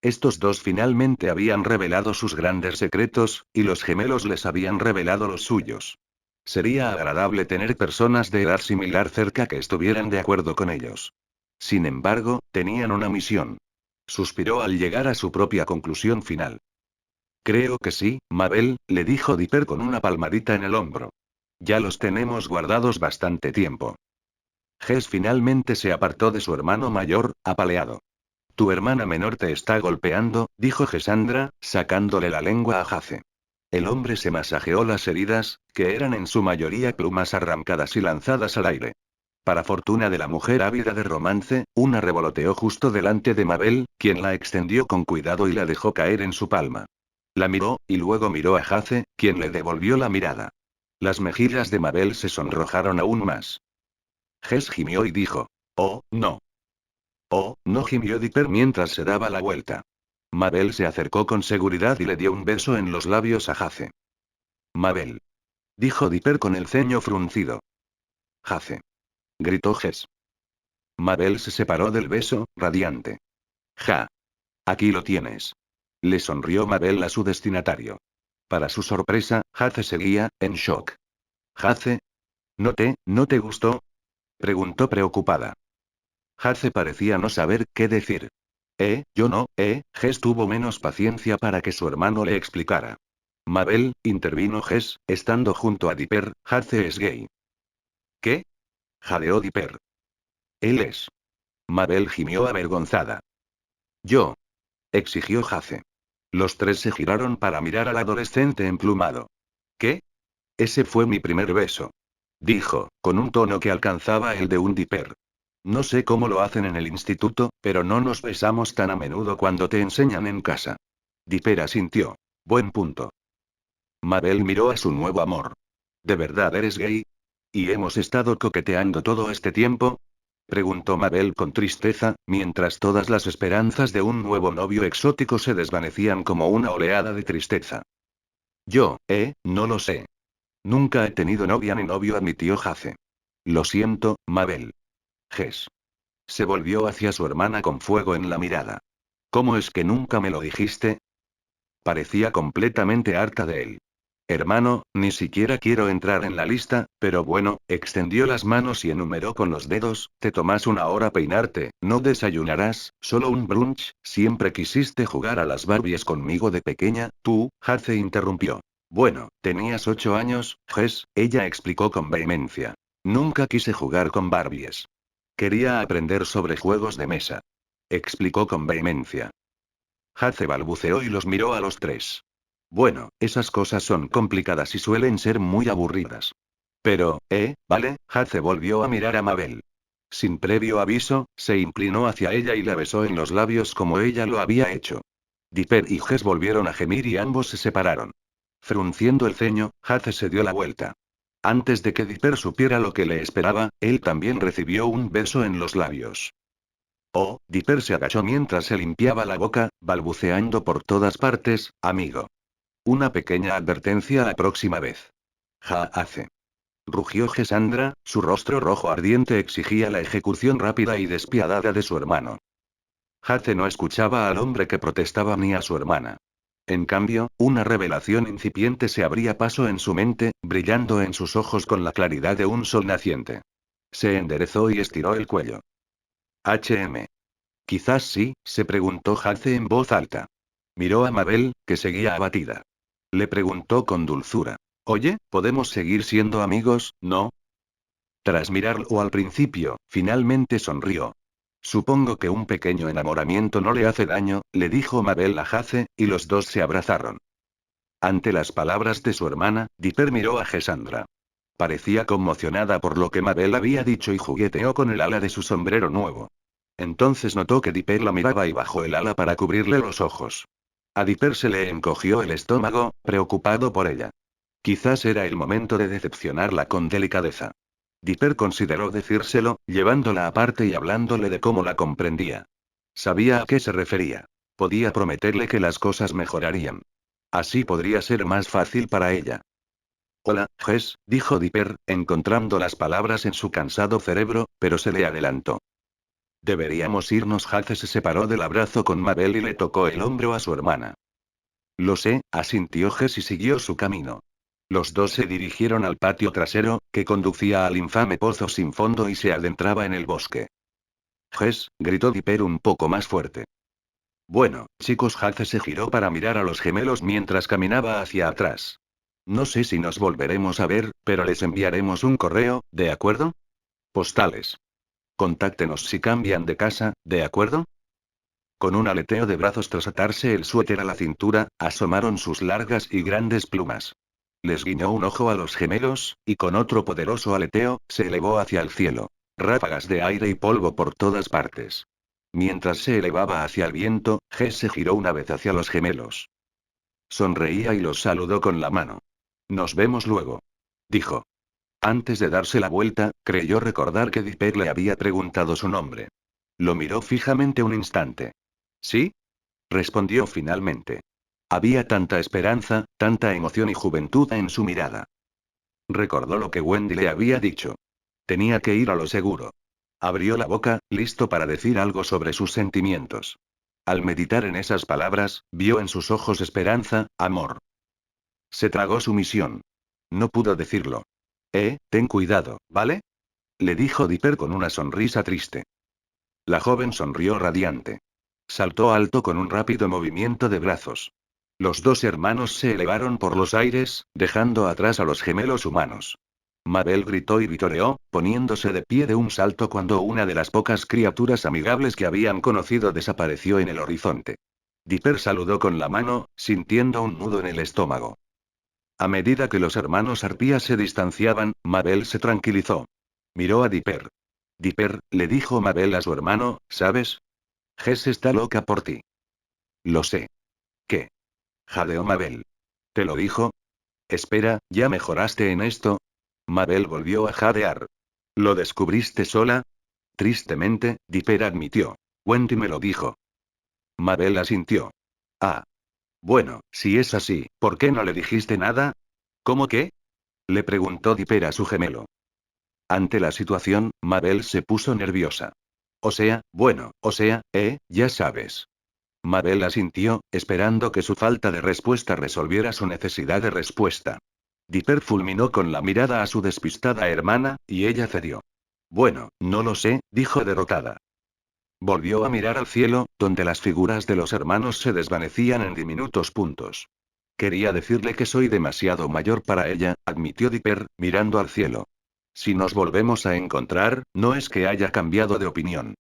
Estos dos finalmente habían revelado sus grandes secretos, y los gemelos les habían revelado los suyos. Sería agradable tener personas de edad similar cerca que estuvieran de acuerdo con ellos. Sin embargo, tenían una misión. Suspiró al llegar a su propia conclusión final. Creo que sí, Mabel, le dijo Dipper con una palmadita en el hombro. Ya los tenemos guardados bastante tiempo. Ges finalmente se apartó de su hermano mayor, apaleado. Tu hermana menor te está golpeando, dijo Gesandra, sacándole la lengua a Jace. El hombre se masajeó las heridas, que eran en su mayoría plumas arrancadas y lanzadas al aire. Para fortuna de la mujer ávida de romance, una revoloteó justo delante de Mabel, quien la extendió con cuidado y la dejó caer en su palma. La miró, y luego miró a Jace, quien le devolvió la mirada. Las mejillas de Mabel se sonrojaron aún más. Ges gimió y dijo: Oh, no. Oh, no, gimió Dipper mientras se daba la vuelta. Mabel se acercó con seguridad y le dio un beso en los labios a Jace. Mabel. Dijo Dipper con el ceño fruncido. Jace. Gritó Ges. Mabel se separó del beso, radiante. Ja. Aquí lo tienes. Le sonrió Mabel a su destinatario. Para su sorpresa, Jace seguía, en shock. Jace. ¿No te gustó? Preguntó preocupada. Jace parecía no saber qué decir. Yo no, Ges tuvo menos paciencia para que su hermano le explicara. Mabel, intervino Ges, estando junto a Dipper, Jace es gay. ¿Qué? Jadeó Dipper. Él es. Mabel gimió avergonzada. Yo. Exigió Jace. Los tres se giraron para mirar al adolescente emplumado. ¿Qué? Ese fue mi primer beso. Dijo, con un tono que alcanzaba el de un Dipper. No sé cómo lo hacen en el instituto, pero no nos besamos tan a menudo cuando te enseñan en casa. Dipper asintió. Buen punto. Mabel miró a su nuevo amor. ¿De verdad eres gay? ¿Y hemos estado coqueteando todo este tiempo? Preguntó Mabel con tristeza, mientras todas las esperanzas de un nuevo novio exótico se desvanecían como una oleada de tristeza. Yo, no lo sé. Nunca he tenido novia ni novio, admitió Jace. Lo siento, Mabel. Ges. Se volvió hacia su hermana con fuego en la mirada. ¿Cómo es que nunca me lo dijiste? Parecía completamente harta de él. Hermano, ni siquiera quiero entrar en la lista, pero bueno, extendió las manos y enumeró con los dedos, te tomas una hora peinarte, no desayunarás, solo un brunch, siempre quisiste jugar a las Barbies conmigo de pequeña, tú, Jace interrumpió. Bueno, tenías 8 años, Ges, ella explicó con vehemencia. Nunca quise jugar con Barbies. Quería aprender sobre juegos de mesa. Explicó con vehemencia. Jace balbuceó y los miró a los tres. Bueno, esas cosas son complicadas y suelen ser muy aburridas. Pero, vale, Jace volvió a mirar a Mabel. Sin previo aviso, se inclinó hacia ella y la besó en los labios como ella lo había hecho. Dipper y Ges volvieron a gemir y ambos se separaron. Frunciendo el ceño, Jace se dio la vuelta. Antes de que Dipper supiera lo que le esperaba, él también recibió un beso en los labios. Oh, Dipper se agachó mientras se limpiaba la boca, balbuceando por todas partes, amigo. Una pequeña advertencia la próxima vez. Hace. Rugió Gesandra, su rostro rojo ardiente exigía la ejecución rápida y despiadada de su hermano. Jace no escuchaba al hombre que protestaba ni a su hermana. En cambio, una revelación incipiente se abría paso en su mente, brillando en sus ojos con la claridad de un sol naciente. Se enderezó y estiró el cuello. Quizás sí, se preguntó Jace en voz alta. Miró a Mabel, que seguía abatida. Le preguntó con dulzura. Oye, ¿podemos seguir siendo amigos, no? Tras mirarlo al principio, finalmente sonrió. Supongo que un pequeño enamoramiento no le hace daño, le dijo Mabel a Jace, y los dos se abrazaron. Ante las palabras de su hermana, Dipper miró a Gesandra. Parecía conmocionada por lo que Mabel había dicho y jugueteó con el ala de su sombrero nuevo. Entonces notó que Dipper la miraba y bajó el ala para cubrirle los ojos. A Dipper se le encogió el estómago, preocupado por ella. Quizás era el momento de decepcionarla con delicadeza. Dipper consideró decírselo, llevándola aparte y hablándole de cómo la comprendía. Sabía a qué se refería. Podía prometerle que las cosas mejorarían. Así podría ser más fácil para ella. Hola, Ges, dijo Dipper, encontrando las palabras en su cansado cerebro, pero se le adelantó. Deberíamos irnos. Jace se separó del abrazo con Mabel y le tocó el hombro a su hermana. Lo sé, asintió Ges y siguió su camino. Los dos se dirigieron al patio trasero, que conducía al infame pozo sin fondo y se adentraba en el bosque. Ges, gritó Dipper un poco más fuerte. Bueno, chicos, Jace se giró para mirar a los gemelos mientras caminaba hacia atrás. No sé si nos volveremos a ver, pero les enviaremos un correo, ¿de acuerdo? Postales. Contáctenos si cambian de casa, ¿de acuerdo? Con un aleteo de brazos tras atarse el suéter a la cintura, asomaron sus largas y grandes plumas. Les guiñó un ojo a los gemelos, y con otro poderoso aleteo, se elevó hacia el cielo. Ráfagas de aire y polvo por todas partes. Mientras se elevaba hacia el viento, G se giró una vez hacia los gemelos. Sonreía y los saludó con la mano. Nos vemos luego. Dijo. Antes de darse la vuelta, creyó recordar que Dipper le había preguntado su nombre. Lo miró fijamente un instante. ¿Sí? Respondió finalmente. Había tanta esperanza, tanta emoción y juventud en su mirada. Recordó lo que Wendy le había dicho. Tenía que ir a lo seguro. Abrió la boca, listo para decir algo sobre sus sentimientos. Al meditar en esas palabras, vio en sus ojos esperanza, amor. Se tragó su misión. No pudo decirlo. Ten cuidado, ¿vale? Le dijo Dipper con una sonrisa triste. La joven sonrió radiante. Saltó alto con un rápido movimiento de brazos. Los dos hermanos se elevaron por los aires, dejando atrás a los gemelos humanos. Mabel gritó y vitoreó, poniéndose de pie de un salto cuando una de las pocas criaturas amigables que habían conocido desapareció en el horizonte. Dipper saludó con la mano, sintiendo un nudo en el estómago. A medida que los hermanos arpías se distanciaban, Mabel se tranquilizó. Miró a Dipper. Dipper, le dijo Mabel a su hermano, ¿sabes? Jess está loca por ti. Lo sé. ¿Qué? Jadeó Mabel. ¿Te lo dijo? Espera, ¿ya mejoraste en esto? Mabel volvió a jadear. ¿Lo descubriste sola? Tristemente, Dipper admitió. Wendy me lo dijo. Mabel asintió. Ah. Bueno, si es así, ¿por qué no le dijiste nada? ¿Cómo qué? Le preguntó Dipper a su gemelo. Ante la situación, Mabel se puso nerviosa. Ya sabes. Mabel asintió, esperando que su falta de respuesta resolviera su necesidad de respuesta. Dipper fulminó con la mirada a su despistada hermana, y ella cedió. Bueno, no lo sé, dijo derrotada. Volvió a mirar al cielo, donde las figuras de los hermanos se desvanecían en diminutos puntos. Quería decirle que soy demasiado mayor para ella, admitió Dipper, mirando al cielo. Si nos volvemos a encontrar, no es que haya cambiado de opinión.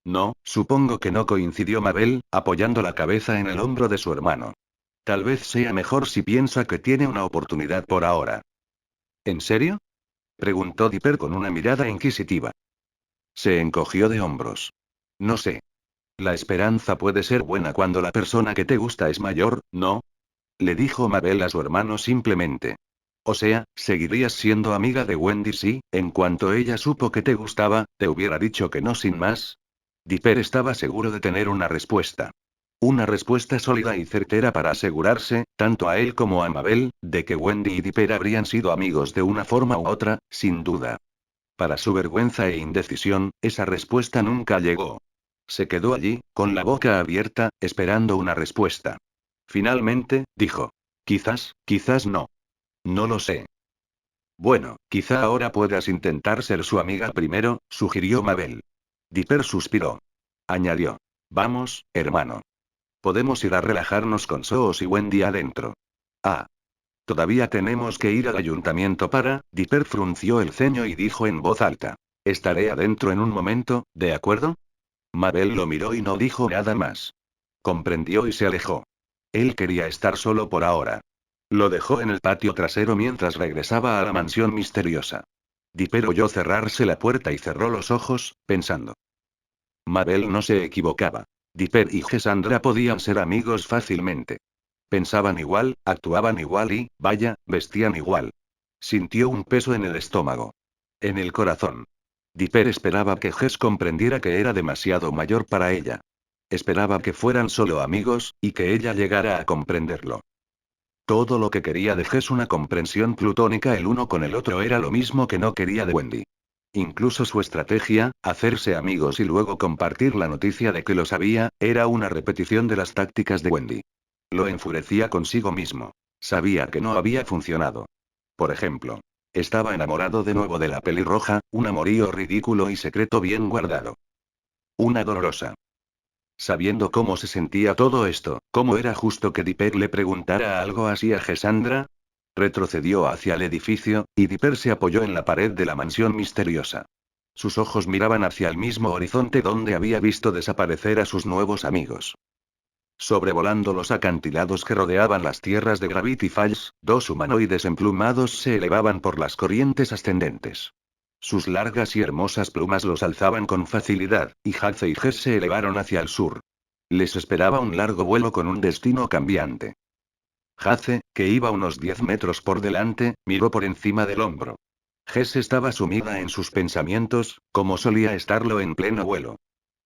No, supongo que no, coincidió Mabel, apoyando la cabeza en el hombro de su hermano. Tal vez sea mejor si piensa que tiene una oportunidad por ahora. ¿En serio? Preguntó Dipper con una mirada inquisitiva. Se encogió de hombros. No sé. La esperanza puede ser buena cuando la persona que te gusta es mayor, ¿no? Le dijo Mabel a su hermano simplemente. Seguirías siendo amiga de Wendy si, en cuanto ella supo que te gustaba, te hubiera dicho que no sin más. Dipper estaba seguro de tener una respuesta. Una respuesta sólida y certera para asegurarse, tanto a él como a Mabel, de que Wendy y Dipper habrían sido amigos de una forma u otra, sin duda. Para su vergüenza e indecisión, esa respuesta nunca llegó. Se quedó allí, con la boca abierta, esperando una respuesta. Finalmente, dijo. Quizás no. No lo sé. Bueno, quizá ahora puedas intentar ser su amiga primero, sugirió Mabel. Dipper suspiró. Añadió. Vamos, hermano. Podemos ir a relajarnos con Soos y Wendy adentro. Ah. Todavía tenemos que ir al ayuntamiento para. Dipper frunció el ceño y dijo en voz alta. Estaré adentro en un momento, ¿de acuerdo? Mabel lo miró y no dijo nada más. Comprendió y se alejó. Él quería estar solo por ahora. Lo dejó en el patio trasero mientras regresaba a la mansión misteriosa. Dipper oyó cerrarse la puerta y cerró los ojos, pensando. Mabel no se equivocaba. Dipper y Cassandra podían ser amigos fácilmente. Pensaban igual, actuaban igual y, vaya, vestían igual. Sintió un peso en el estómago. En el corazón. Dipper esperaba que Jess comprendiera que era demasiado mayor para ella. Esperaba que fueran solo amigos, y que ella llegara a comprenderlo. Todo lo que quería de Jess una comprensión plutónica el uno con el otro era lo mismo que no quería de Wendy. Incluso su estrategia, hacerse amigos y luego compartir la noticia de que lo sabía, era una repetición de las tácticas de Wendy. Lo enfurecía consigo mismo. Sabía que no había funcionado. Por ejemplo, estaba enamorado de nuevo de la pelirroja, un amorío ridículo y secreto bien guardado. Una dolorosa. Sabiendo cómo se sentía todo esto, ¿cómo era justo que Dipper le preguntara algo así a Cassandra? Retrocedió hacia el edificio, y Dipper se apoyó en la pared de la mansión misteriosa. Sus ojos miraban hacia el mismo horizonte donde había visto desaparecer a sus nuevos amigos. Sobrevolando los acantilados que rodeaban las tierras de Gravity Falls, dos humanoides emplumados se elevaban por las corrientes ascendentes. Sus largas y hermosas plumas los alzaban con facilidad, y Haze y Jess se elevaron hacia el sur. Les esperaba un largo vuelo con un destino cambiante. Haze, que iba unos 10 metros por delante, miró por encima del hombro. Jess estaba sumida en sus pensamientos, como solía estarlo en pleno vuelo.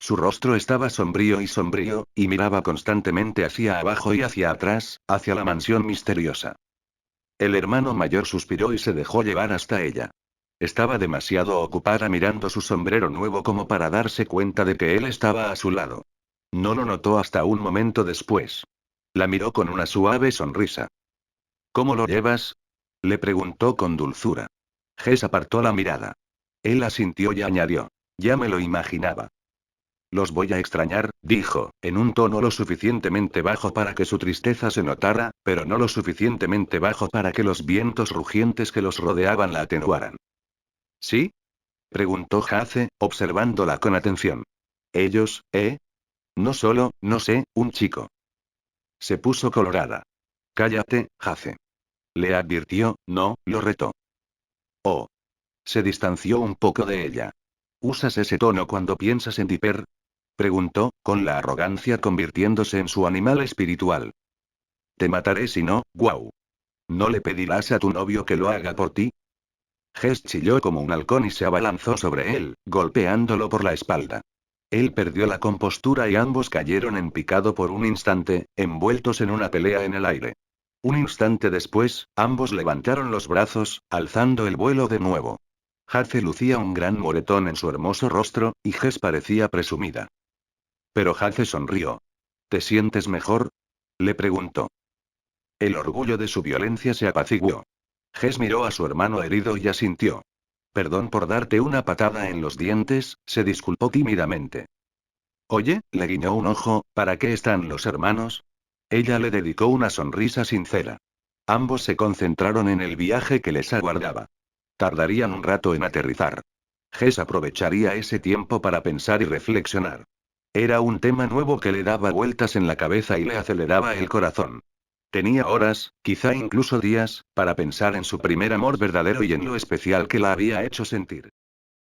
Su rostro estaba sombrío, y miraba constantemente hacia abajo y hacia atrás, hacia la mansión misteriosa. El hermano mayor suspiró y se dejó llevar hasta ella. Estaba demasiado ocupada mirando su sombrero nuevo como para darse cuenta de que él estaba a su lado. No lo notó hasta un momento después. La miró con una suave sonrisa. ¿Cómo lo llevas? Le preguntó con dulzura. Jess apartó la mirada. Él asintió y añadió. Ya me lo imaginaba. Los voy a extrañar, dijo, en un tono lo suficientemente bajo para que su tristeza se notara, pero no lo suficientemente bajo para que los vientos rugientes que los rodeaban la atenuaran. ¿Sí? Preguntó Haze, observándola con atención. Ellos, ¿eh? No solo, no sé, un chico. Se puso colorada. Cállate, Haze. Le advirtió, no, lo retó. Oh. Se distanció un poco de ella. ¿Usas ese tono cuando piensas en Dipper? Preguntó, con la arrogancia convirtiéndose en su animal espiritual. Te mataré si no, guau. ¿No le pedirás a tu novio que lo haga por ti? Jess chilló como un halcón y se abalanzó sobre él, golpeándolo por la espalda. Él perdió la compostura y ambos cayeron en picado por un instante, envueltos en una pelea en el aire. Un instante después, ambos levantaron los brazos, alzando el vuelo de nuevo. Haze lucía un gran moretón en su hermoso rostro, y Jess parecía presumida. Pero Haze sonrió. ¿Te sientes mejor? Le preguntó. El orgullo de su violencia se apaciguó. Jess miró a su hermano herido y asintió. Perdón por darte una patada en los dientes, se disculpó tímidamente. Oye, le guiñó un ojo, ¿para qué están los hermanos? Ella le dedicó una sonrisa sincera. Ambos se concentraron en el viaje que les aguardaba. Tardarían un rato en aterrizar. Jess aprovecharía ese tiempo para pensar y reflexionar. Era un tema nuevo que le daba vueltas en la cabeza y le aceleraba el corazón. Tenía horas, quizá incluso días, para pensar en su primer amor verdadero y en lo especial que la había hecho sentir.